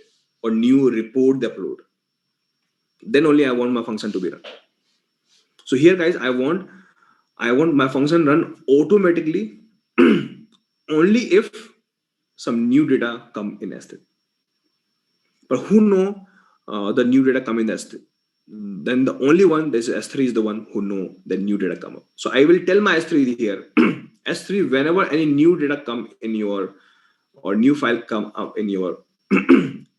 or new report they upload. Then only I want my function to be run. So here, guys, I want my function run automatically only if some new data come in S3. But who know the new data come in S3? Then the only one, this S3 is the one who know the new data come up. So I will tell my S3 here, S3, whenever any new data come in your, or new file come up in your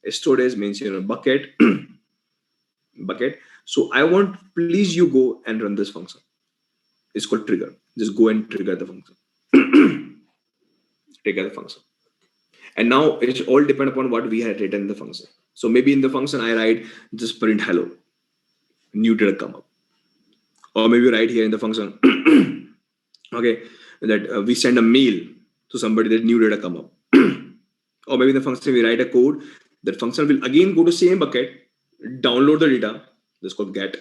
storage, means bucket. So I want, please you go and run this function. It's called trigger. Just go and trigger the function. Trigger the function. And now it's all depend upon what we had written in the function. So maybe in the function I write just print hello, new data come up. Or maybe write here in the function, okay, that we send a mail to somebody that new data come up. Or maybe in the function we write a code, that function will again go to same bucket, download the data, that's called get.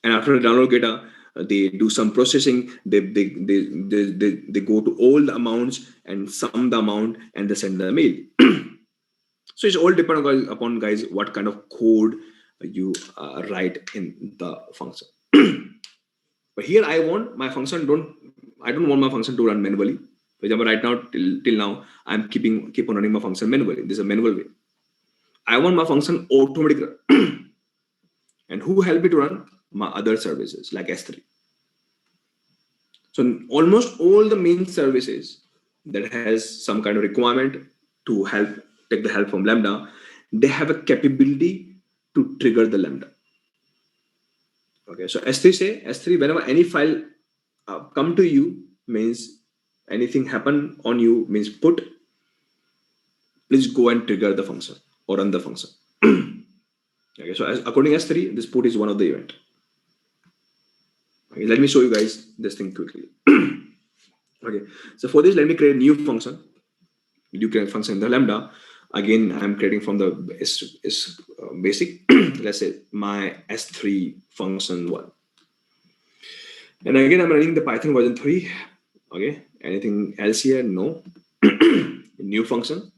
And after the download data, they do some processing, they go to all the amounts and sum the amount and they send the mail. So it's all dependent upon, guys, what kind of code you write in the function. But here I want my function I don't want my function to run manually. For example, right now till now I'm keep on running my function manually. This is a manual way. I want my function automatic. And who help me to run? My other services like S3. So almost all the main services that has some kind of requirement to take the help from Lambda, they have a capability to trigger the Lambda. Okay, so S3 whenever any file come to you, means anything happen on you, means put, please go and trigger the function or run the function. Okay, so according to S3, this put is one of the event. Okay, let me show you guys this thing quickly. Okay, so for this, let me create a new function. You create a function in the Lambda. Again, I'm creating from the basic. Let's say my S3 function 1. And again, I'm running the Python version 3. Okay, anything else here? No. New function.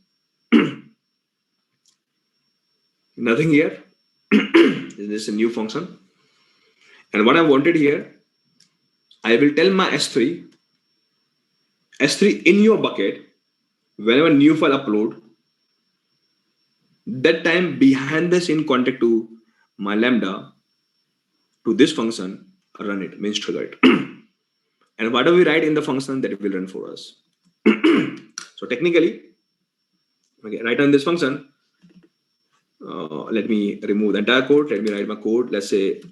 Nothing here. This is a new function. And what I wanted here, I will tell my S3 in your bucket, whenever new file upload, that time behind the scene contact to my Lambda to this function, run it, means trigger it. And whatever we write in the function, that it will run for us. So technically, okay, write on this function. Let me remove the entire code. Let me write my code. Let's say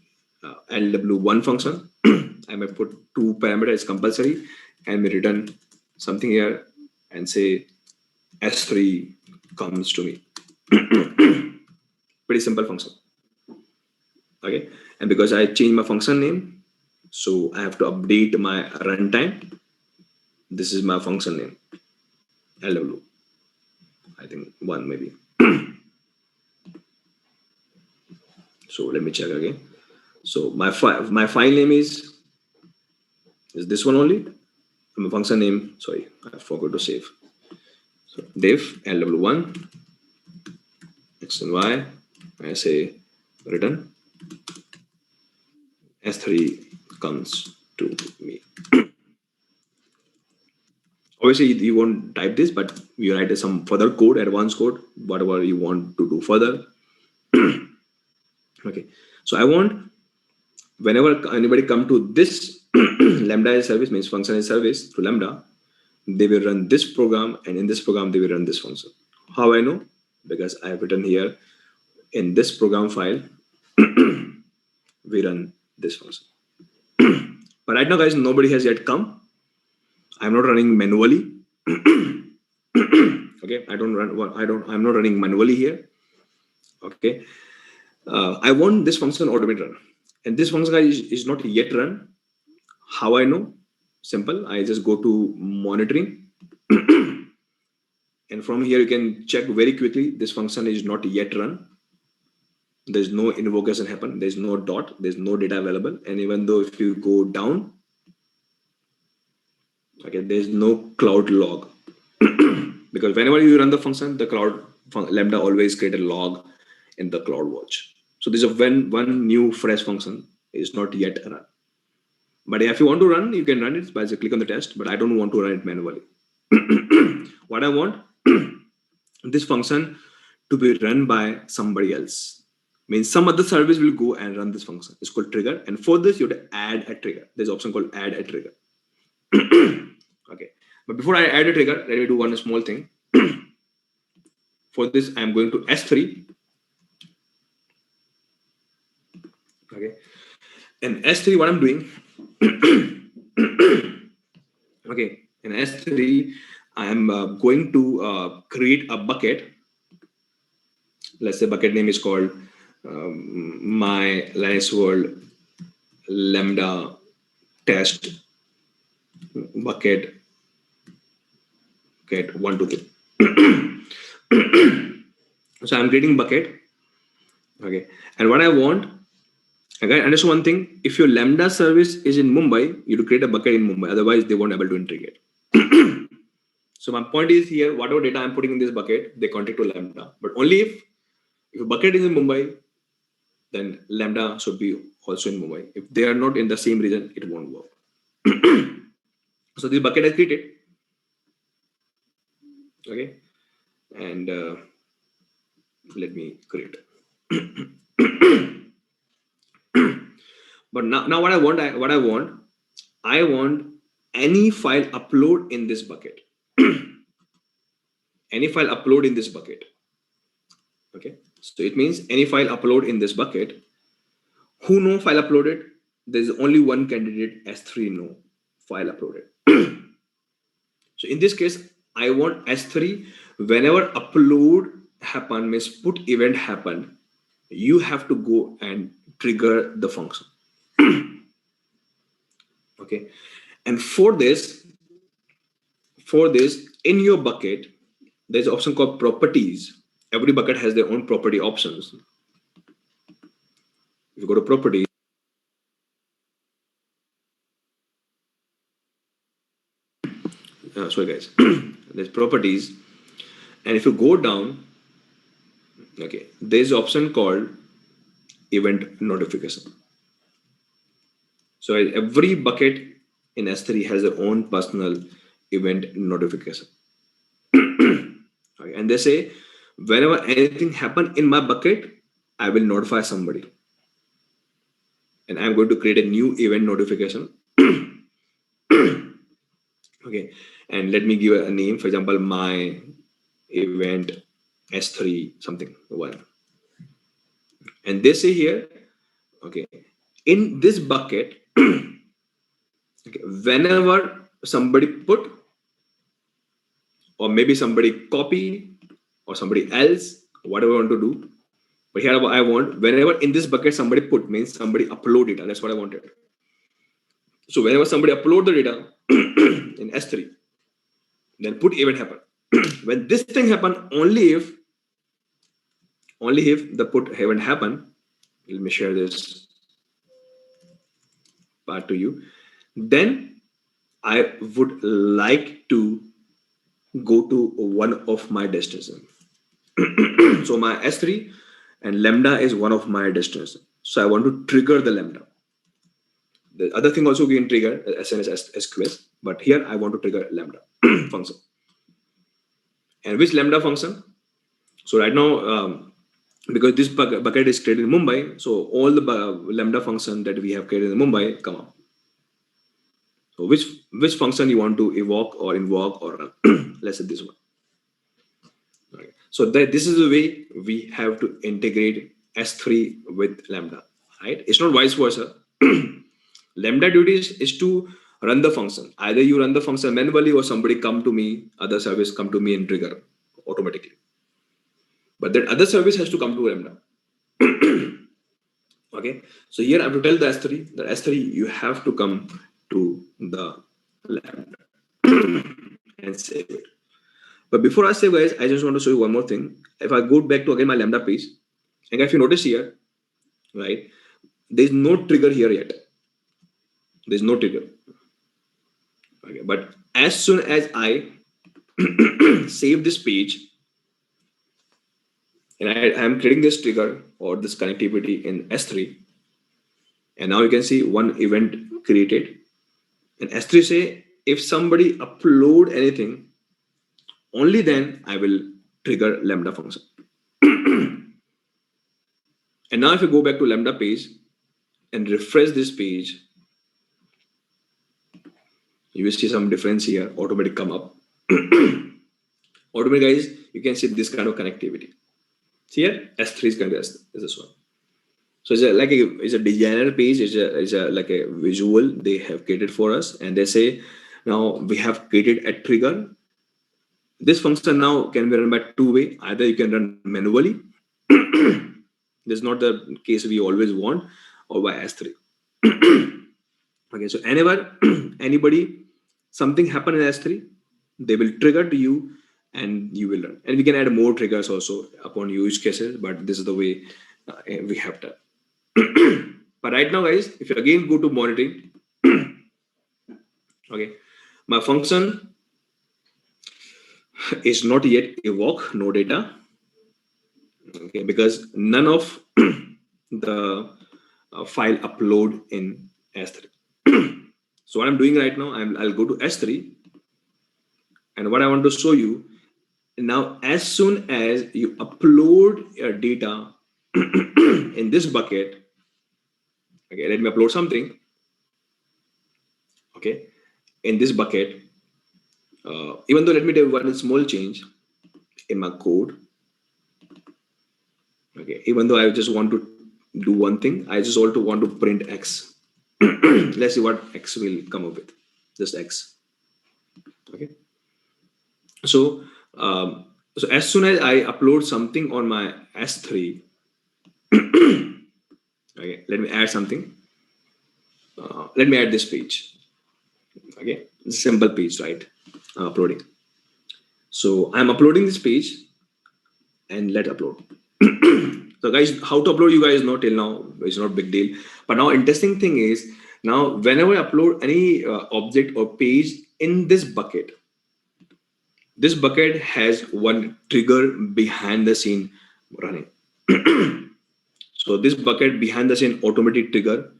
LW1 function. I might put 2 parameters compulsory and we return something here. and say S3 comes to me. Pretty simple function. Okay, and because I changed my function name, so I have to update my runtime. This is my function name, LW. I think one maybe. So let me check again. So my file name is this one only. My function name, sorry, I forgot to save. So div LW1 X and Y. I say return S3 comes to me. Obviously, you won't type this, but you write some further code, advanced code, whatever you want to do further. Okay, so I want whenever anybody come to this Lambda as service, means function as service through Lambda, they will run this program, and in this program they will run this function. How I know? Because I have written here in this program file we run this function. But right now, guys, nobody has yet come. I'm not running manually. Okay, I'm not running manually here. Okay, I want this function automate run, and this function, guys, is not yet run. How I know? Simple. I just go to monitoring, and from here you can check very quickly. This function is not yet run. There's no invocation happen. There's no dot. There's no data available. And even though if you go down, okay, there's no cloud log. Because whenever you run the function, the cloud Lambda always create a log in the cloud watch. So this is when one new fresh function is not yet run. But if you want to run, you can run it by just click on the test, but I don't want to run it manually. What I want this function to be run by somebody else. Means some other service will go and run this function. It's called trigger. And for this, you have to add a trigger. There's an option called add a trigger. Okay. But before I add a trigger, let me do one small thing. For this, I'm going to S3. Okay. And S3, what I'm doing, okay, in S3, I'm going to create a bucket. Let's say bucket name is called my Linux world Lambda test bucket 1, 2, 3. So I'm creating bucket. Okay, and what I want, again, understand one thing: if your Lambda service is in Mumbai, you have to create a bucket in Mumbai. Otherwise, they won't be able to integrate. So my point is here: whatever data I'm putting in this bucket, they contact to Lambda. But only if a bucket is in Mumbai, then Lambda should be also in Mumbai. If they are not in the same region, it won't work. So this bucket is created. Okay, and let me create. But now what I want any file upload in this bucket. Any file upload in this bucket. Okay, so it means any file upload in this bucket. Who know file uploaded? There's only one candidate, S3 know file uploaded. So in this case, I want S3 whenever upload happen, means put event happen, you have to go and trigger the function. Okay, and for this in your bucket, there's an option called properties. Every bucket has their own property options. If you go to properties, sorry guys, there's properties, and if you go down, okay, there's an option called event notification. So every bucket in S3 has their own personal event notification. Okay, and they say whenever anything happen in my bucket, I will notify somebody, and I'm going to create a new event notification. Okay, and let me give a name. For example, my event S3 something 1, and they say here, okay, in this bucket, okay, whenever somebody put or maybe somebody copy or somebody else, whatever I want to do. But here I want, whenever in this bucket somebody put, means somebody upload data. That's what I wanted. So whenever somebody upload the data in S3, then put event happen. When this thing happen, only if the put event happen, let me share this part to you. Then I would like to go to one of my destinations. So my S3 and Lambda is one of my destinations. So I want to trigger the Lambda. The other thing also we can trigger SNS SQS, but here I want to trigger Lambda function. And which Lambda function? So right now, because this bucket is created in Mumbai, so all the Lambda function that we have created in Mumbai come up. So which function you want to evoke or invoke or run? Let's say this one. Right. So this is the way we have to integrate S3 with Lambda. Right? It's not vice versa. Lambda duties is to run the function. Either you run the function manually or somebody come to me, other service come to me and trigger automatically. But that other service has to come to Lambda. Okay. So here I have to tell the S3, the S3, you have to come to the Lambda and save it. But before I save, guys, I just want to show you one more thing. If I go back to again my Lambda page, and if you notice here, right, there's no trigger here yet. There's no trigger. Okay, but as soon as I save this page, and I am creating this trigger or this connectivity in S3, and now you can see one event created. And S3 say if somebody upload anything, only then I will trigger Lambda function. And now if you go back to Lambda page and refresh this page, you will see some difference here, automatic come up. Automatic, guys, you can see this kind of connectivity. See here, S3 is going to is this one. So it's a designer page, it's a like a visual they have created for us, and they say now we have created a trigger. This function now can be run by two way. Either you can run manually. This is not the case we always want, or by S3. Okay, so anybody something happen in S3, they will trigger to you and you will run. And we can add more triggers also upon use cases, but this is the way we have done. But right now, guys, if you again go to monitoring, okay, my function is not yet evoke, no data, okay, because none of the file upload in S3. So what I'm doing right now, I'll go to S3, and what I want to show you now, as soon as you upload your data in this bucket, okay, let me upload something. Okay, in this bucket, even though let me do one small change in my code. Okay, even though I just want to do one thing, I just also want to print X. Let's see what X will come up with. Just X. Okay. So, so as soon as I upload something on my S3, okay, let me add something. Let me add this page. Okay, simple page, right? Uploading. So I'm uploading this page, and let upload. So guys, how to upload, you guys know till now, it's not big deal. But now interesting thing is, now whenever I upload any object or page in this bucket has one trigger behind the scene running. So this bucket behind the scene automatic trigger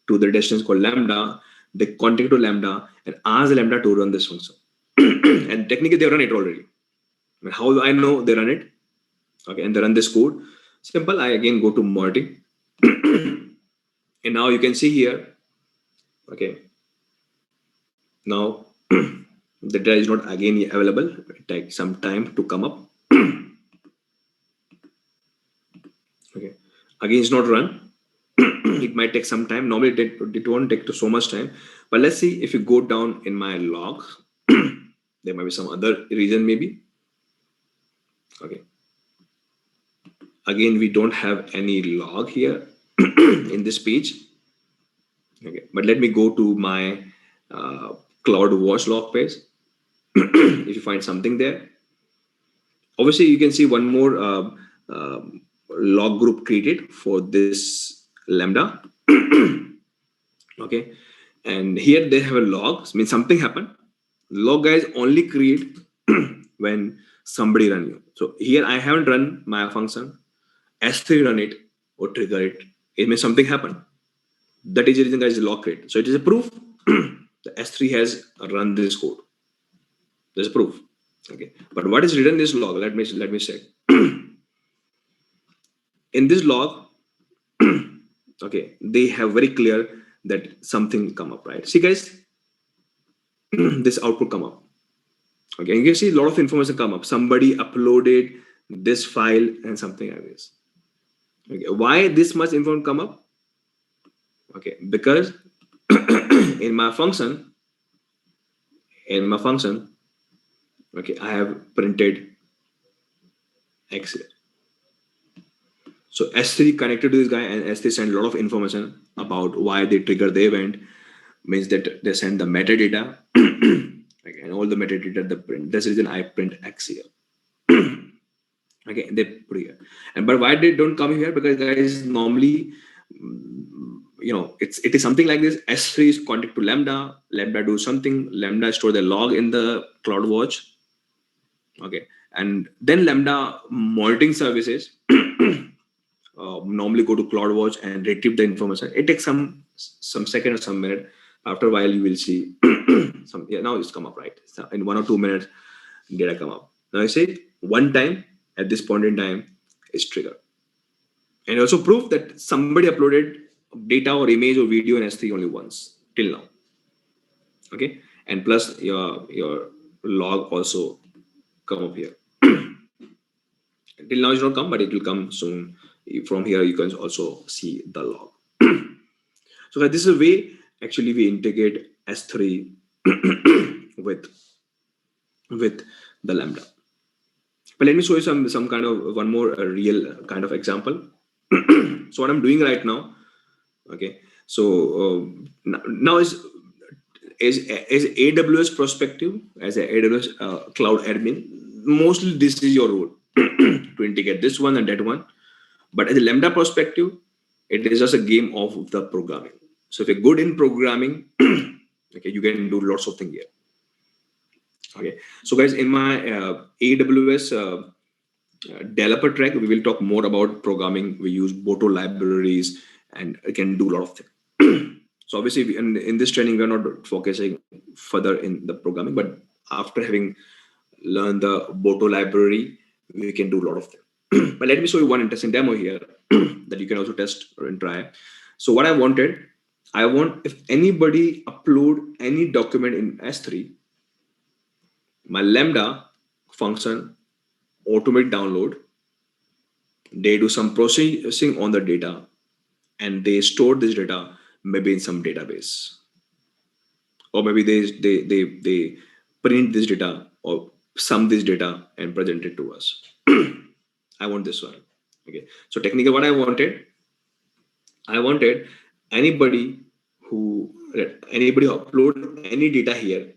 to the destination called Lambda. They contact to Lambda and ask the Lambda to run this function. And technically they run it already. And how do I know they run it? Okay, and they run this code. Simple. I again go to monitoring. And now you can see here, okay, now the data is not again available. It takes some time to come up. Okay, again it's not run. It might take some time. Normally it won't take so much time, but let's see if you go down in my log, then There might be some other reason maybe. Okay. Again, we don't have any log here in this page. Okay, but let me go to my CloudWatch log page. If you find something there, obviously you can see one more log group created for this Lambda. Okay, and here they have a log. Means something happened. Log guys only create when somebody run you. So here I haven't run my function. S3 run it or trigger it. It means something happened. That is the reason guys log create. So it is a proof the S3 has run this code. There's a proof. Okay, but what is written in this log? Let me check. In this log, okay, they have very clear that something come up, right? See guys, this output come up. Okay, and you can see a lot of information come up. Somebody uploaded this file and something like this. Okay, why this much information come up? Okay, because in my function, okay, I have printed X here. So S3 connected to this guy, and S3 sent a lot of information about why they trigger the event. Means that they send the metadata, okay, and all the metadata they print. That's the reason I print X here. Okay, they put here. And but why they don't come here? Because guys normally, it is something like this. S3 is contact to Lambda. Lambda do something. Lambda store the log in the CloudWatch. Okay, and then Lambda monitoring services normally go to CloudWatch and retrieve the information. It takes some second or some minute. After a while, you will see now it's come up, right? So in 1 or 2 minutes, data come up. Now I say one time at this point in time is triggered. And also proof that somebody uploaded data or image or video in S3 only once till now. Okay, and plus your log also come up here. Till now it's not come, but it will come soon. From here you can also see the log. So this is a way actually we integrate S3 with the Lambda. But let me show you some kind of one more real kind of example. So what I'm doing right now, okay. So now is AWS perspective, as a AWS cloud admin, mostly this is your role to integrate this one and that one. But as a Lambda perspective, it is just a game of the programming. So if you're good in programming, okay, you can do lots of things here. Okay, so guys, in my AWS developer track, we will talk more about programming. We use Boto libraries and it can do a lot of things. So obviously in this training, we're not focusing further in the programming, but after having learned the Boto library, we can do a lot of things. But let me show you one interesting demo here that you can also test and try. So what I want if anybody upload any document in S3, my Lambda function automate download, they do some processing on the data, and they store this data maybe in some database, or maybe they print this data or sum this data and present it to us. I want this one. Okay, so technically what I wanted anybody who upload any data here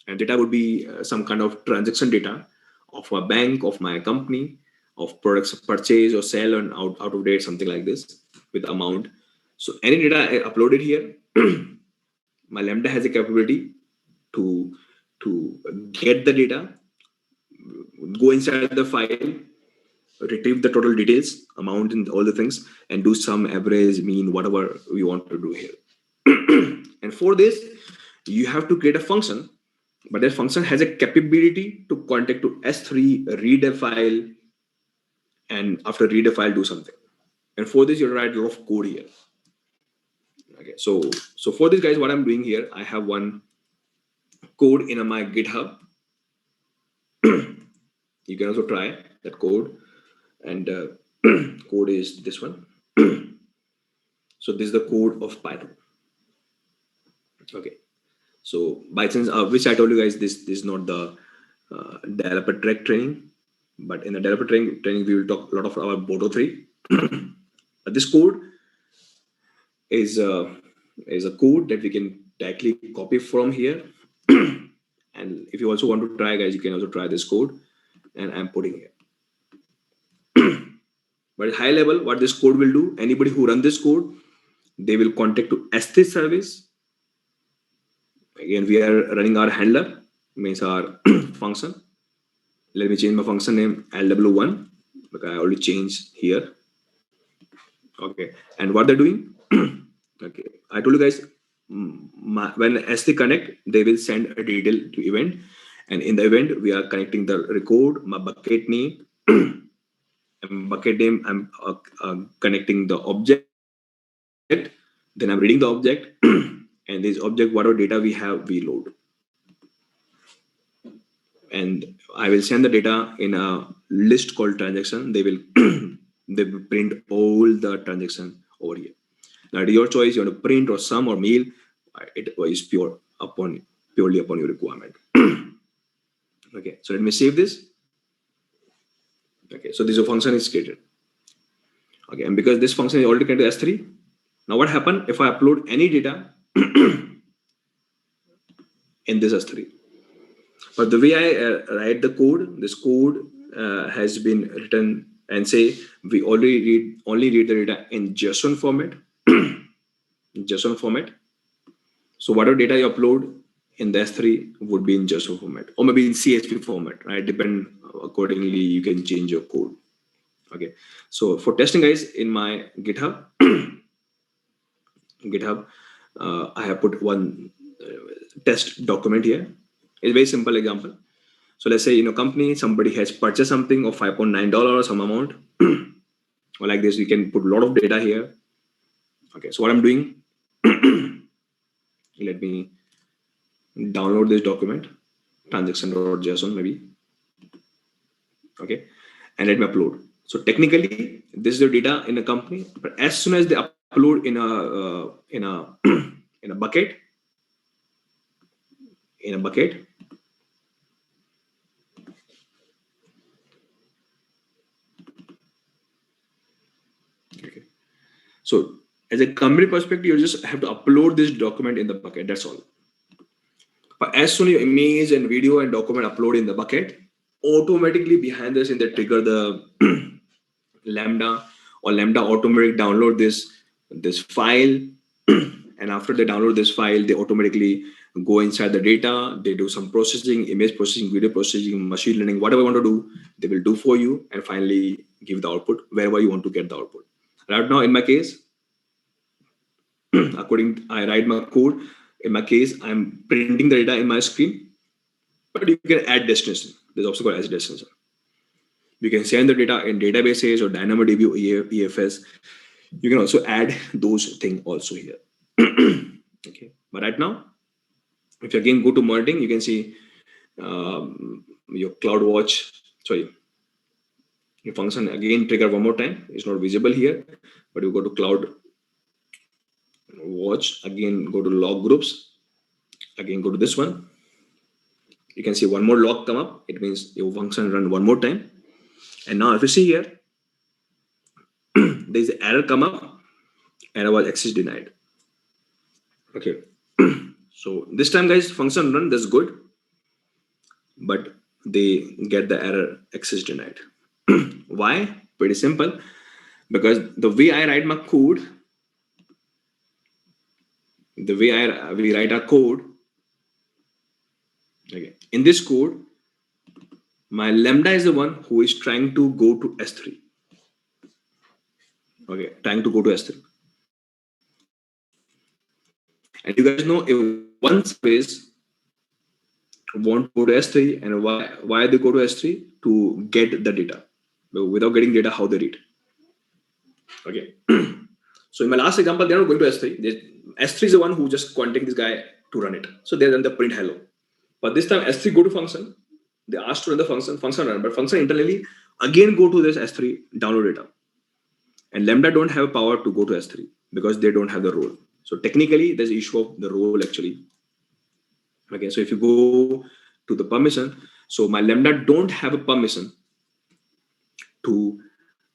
and data would be some kind of transaction data of a bank, of my company, of products purchase or sell and out of date, something like this with amount. So any data I uploaded here, my Lambda has a capability to get the data, go inside the file, retrieve the total details, amount and all the things, and do some average, mean, whatever we want to do here. And for this, you have to create a function, but that function has a capability to contact to S3, read a file, and after read a file, do something. And for this, you write a lot of code here. Okay, so for this, guys, what I'm doing here, I have one code in my GitHub. You can also try that code, and code is this one. So this is the code of Python. Okay, So by chance, which I told you guys, this is not the developer track training, but in the developer training we will talk a lot of about Boto 3. This code is a code that we can directly copy from here. And if you also want to try, guys, you can also try this code, and I'm putting here. But at high level, what this code will do, anybody who run this code, they will contact to S3 service. Again, we are running our handler, means our function. Let me change my function name LW1 because I already changed here. Okay, and what they're doing? Okay, I told you guys, when S3 connect, they will send a detail to event, and in the event we are connecting the record, my bucket name, and bucket name. I'm connecting the object. Then I'm reading the object, and this object, whatever data we have, we load. And I will send the data in a list called transaction. They will they will print all the transaction over here. Now, your choice, you want to print or sum or mail. It is purely upon your requirement. Okay, so let me save this. Okay, so this function is created. Okay, and because this function is already connected to S3, now what happens if I upload any data in this S3? But the way I write the code, this code has been written and say we only read the data in JSON format. JSON format. So whatever data you upload in the S3 would be in JSON format, or maybe in CSV format, right? Depend accordingly, you can change your code. Okay. So for testing, guys, in my GitHub, I have put one test document here. It's a very simple example. So let's say in a company, somebody has purchased something of $5.9, some amount, or like this. You can put a lot of data here. Okay. So what I'm doing, let me download this document, transaction.json maybe. Okay, and let me upload. So technically, this is the data in a company, but as soon as they upload in a in a bucket, okay. So as a company perspective, you just have to upload this document in the bucket. That's all. But as soon as your image and video and document upload in the bucket, automatically behind this, and they trigger the Lambda, or Lambda automatically download this file. And after they download this file, they automatically go inside the data. They do some processing, image processing, video processing, machine learning, whatever you want to do, they will do for you, and finally give the output wherever you want to get the output. Right now, in my case, I write my code. In my case, I'm printing the data in my screen, but you can add destination. There's also called as destination. You can send the data in databases or DynamoDB or EFS. You can also add those things also here. Okay, but right now, if you again go to monitoring, you can see your CloudWatch. Sorry, your function again trigger one more time. It's not visible here, but you go to CloudWatch, again go to log groups, again go to this one. You can see one more log come up. It means your function run one more time. And now if you see here, there is an error come up. Error was access denied. Okay. So this time, guys, function run, that's good. But they get the error access denied. Why? Pretty simple. Because the way I write my code, the way we write our code, okay, in this code, my Lambda is the one who is trying to go to S3. Okay, trying to go to S3. And you guys know, if one service want to go to S3, and why they go to S3? To get the data. But without getting data, how they read? Okay. So in my last example, they're not going to S3. S3 is the one who just contacting this guy to run it. So they run the print hello. But this time S3 go to function. They ask to run the function run, but function internally again go to this S3 download data. And Lambda don't have power to go to S3 because they don't have the role. So technically, there's issue of the role actually. Okay, so if you go to the permission, so my Lambda don't have a permission to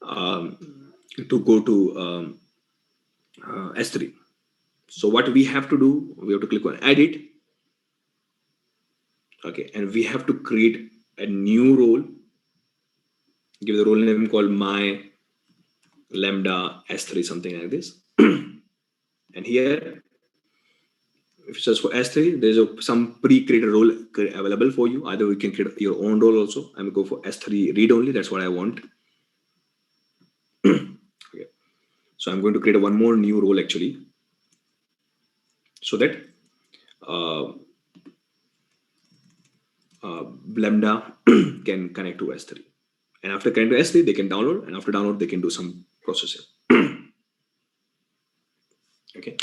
go to S3. So what we have to do, we have to click on edit. Okay, and we have to create a new role. Give the role name called my Lambda S3, something like this. And here, if it's just for S3, there's some pre-created role available for you. Either we can create your own role also. I'm going to go for S3 read only. That's what I want. Okay. So I'm going to create one more new role actually, so that uh, Lambda can connect to S3. And after connecting to S3, they can download. And after download, they can do some processing. Okay.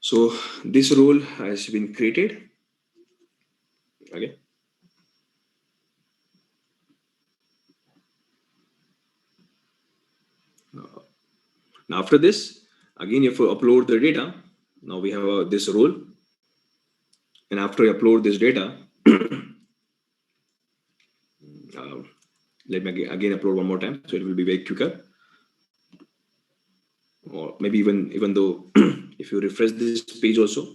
So this role has been created. Okay. Now after this, again, you have to upload the data. Now we have this role. And after you upload this data, let me again upload one more time, so it will be very quicker. Or maybe even though if you refresh this page also,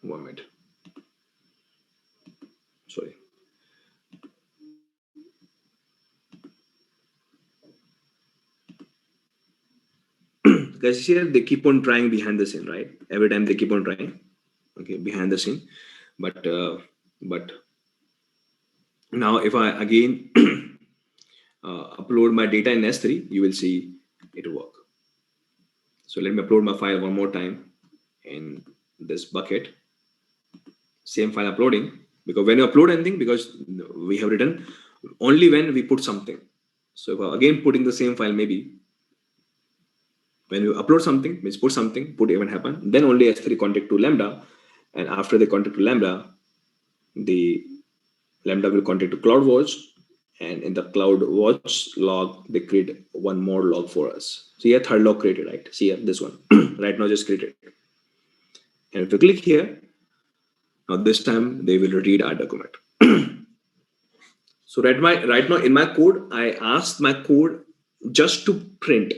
1 minute. Sorry. Guys, here they keep on trying behind the scene, right? Every time they keep on trying, okay, behind the scene. But now if I again upload my data in S3, you will see it work. So let me upload my file one more time in this bucket. Same file uploading, because when you upload anything, because we have written only when we put something. So if I again putting the same file, maybe when you upload something, means put something, put event happen, then only S3 contact to Lambda, and after they contact to Lambda, the Lambda will contact to CloudWatch, and in the CloudWatch log, they create one more log for us. So here, third log created, right? See here, this one, right now just created. And if you click here, now this time they will read our document. So right now in my code, I asked my code just to print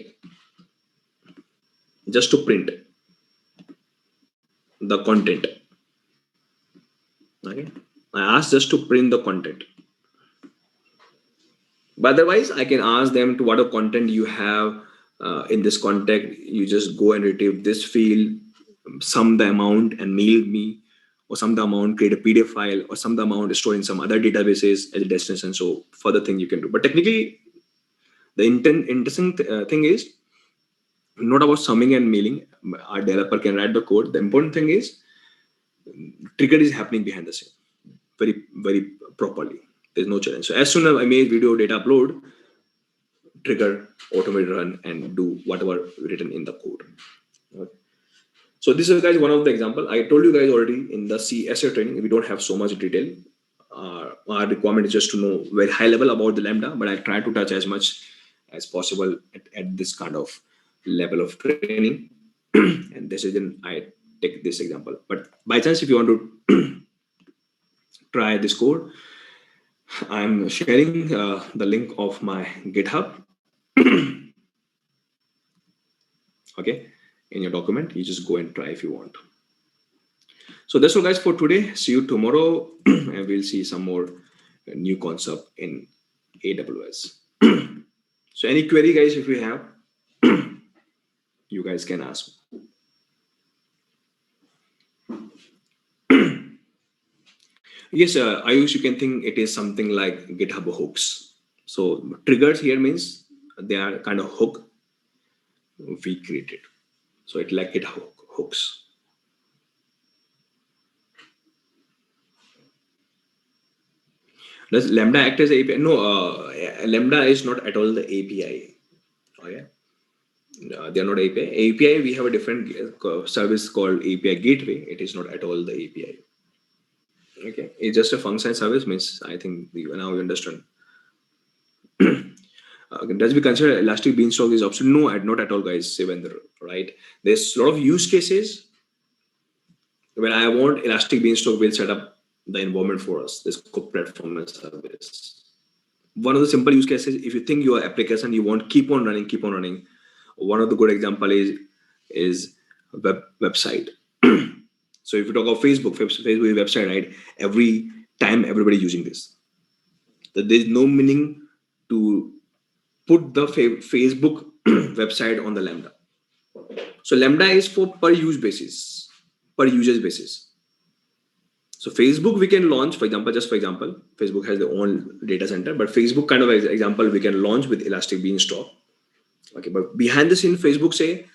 the content. Okay, I asked just to print the content. But otherwise, I can ask them to whatever content you have in this contact, you just go and retrieve this field, sum the amount and mail me, or sum the amount, create a PDF file, or sum the amount, store in some other databases as a destination. So further thing you can do. But technically, the interesting thing is not about summing and mailing. Our developer can write the code. The important thing is trigger is happening behind the scene very properly. There's no challenge. So as soon as I made video data upload, trigger automate run and do whatever written in the code. Okay. So this is guys one of the example. I told you guys already in the CSA training, we don't have so much detail. Our requirement is just to know very high level about the Lambda, but I try to touch as much as possible at this kind of level of training. And this is then I take this example. But by chance, if you want to try this code, I'm sharing the link of my GitHub. Okay, in your document, you just go and try if you want. So that's all guys for today. See you tomorrow and we'll see some more new concept in AWS. So any query guys, if you have, you guys can ask. Yes, Ayush, you can think it is something like GitHub hooks. So triggers here means they are kind of hook we created. So it like GitHub hooks. Does Lambda act as API? No, Lambda is not at all the API. Okay. They are not API. API, we have a different service called API Gateway. It is not at all the API. Okay, it's just a function service. Means I think now you understand. Does we consider elastic beanstalk is optional? No, not at all, guys. Sevendra, right? There's a lot of use cases When I want, Elastic Beanstalk will set up the environment for us. This called platform as a service. One of the simple use cases, if you think your application you want keep on running. One of the good example is website. So if you talk about Facebook website, right? Every time everybody using this, that there's no meaning to put the Facebook website on the Lambda. So Lambda is for per use basis, per users basis. So Facebook we can launch, for example, just for example, Facebook has their own data center, but Facebook kind of example we can launch with Elastic Beanstalk. Okay, but behind the scene, Facebook say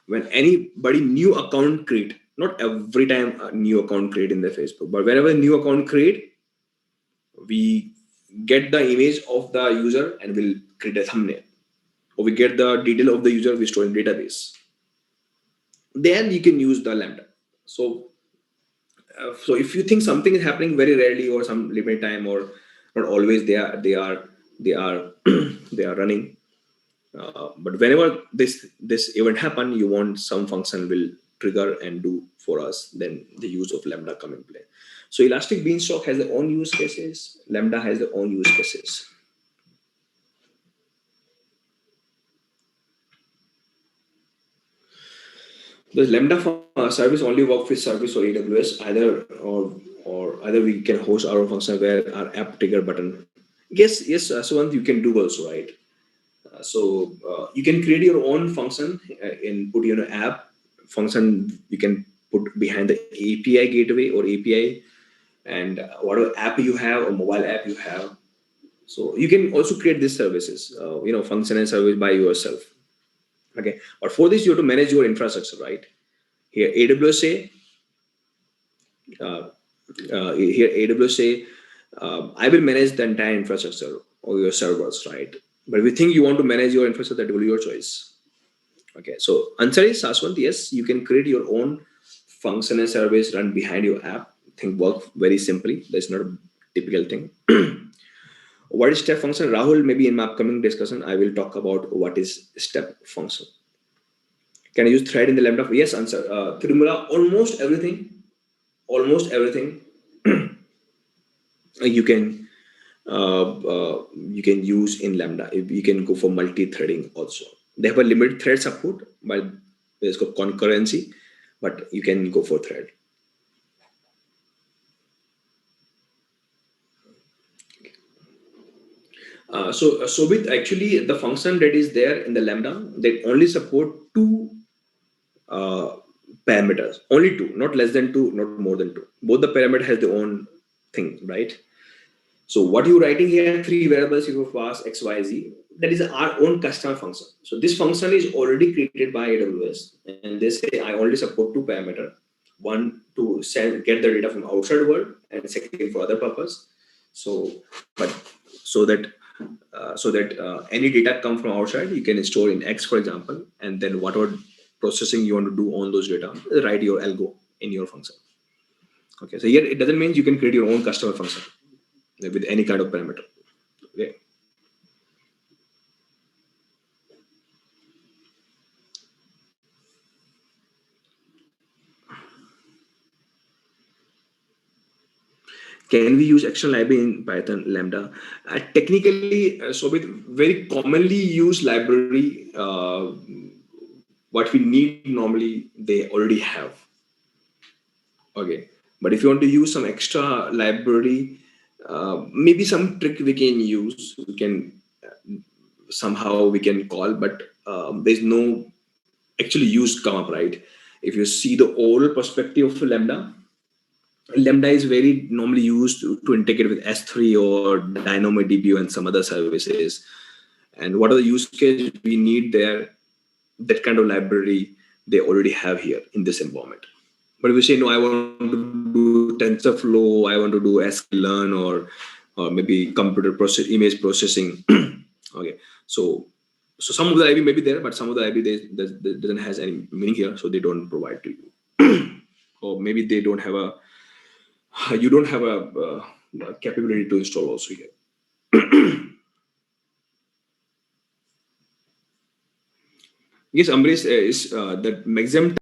when anybody new account create, not every time a new account create in the Facebook, but whenever a new account create, we get the image of the user and we'll create a thumbnail, or we get the detail of the user we store in database. Then you can use the Lambda. So if you think something is happening very rarely or some limited time or not always, they are they are running. But whenever this event happen, you want some function will trigger and do for us, then the use of Lambda come in play. So Elastic Beanstalk has their own use cases. Lambda has their own use cases. The Lambda service only work with service or AWS, or either we can host our own function where our app trigger button. Yes, so one you can do also, right? So you can create your own function and put your app function. You can put behind the API gateway or API, and whatever app you have or mobile app you have. So you can also create these services, function and service by yourself. Okay, but for this you have to manage your infrastructure, right? Here AWS say, uh, I will manage the entire infrastructure or your servers, right? But if you think you want to manage your infrastructure, that will be your choice. Okay, so answer is Saswant. Yes, you can create your own function and service run behind your app. Think work very simply. That's not a typical thing. What is step function? Rahul, maybe in my upcoming discussion, I will talk about what is step function. Can I use thread in the Lambda? Yes, answer. Tirumala, almost everything you can you can use in Lambda. You can go for multi-threading also. They have a limited thread support, but there's got concurrency, but you can go for thread. So with actually the function that is there in the Lambda, they only support two uh, parameters, only two, not less than two, not more than two. Both the parameter has their own thing, right? So what you're writing here, three variables you have pass X, Y, Z, that is our own customer function. So this function is already created by AWS, and they say I only support two parameter. One to get the data from outside world, and second for other purpose. So, but so that any data come from outside, you can store in X, for example, and then whatever processing you want to do on those data, write your algo in your function. Okay, so here it doesn't mean you can create your own customer function with any kind of parameter. Okay. Can we use external library in Python Lambda? Technically, so with very commonly used library, what we need normally they already have. Okay, but if you want to use some extra library, maybe some trick we can use. We can somehow we can call, but there's no actually use come up, right? If you see the old perspective of Lambda is very normally used to integrate with S3 or DynamoDB and some other services. And what are the use case we need there? That kind of library they already have here in this environment. But if you say no, I want to do TensorFlow, I want to do sklearn or maybe image processing. Okay, so some of the IB may be there, but some of the IB they doesn't has any meaning here, so they don't provide to you. Or maybe they don't have a you don't have a capability to install also here. Yes, Ambrish is the maximum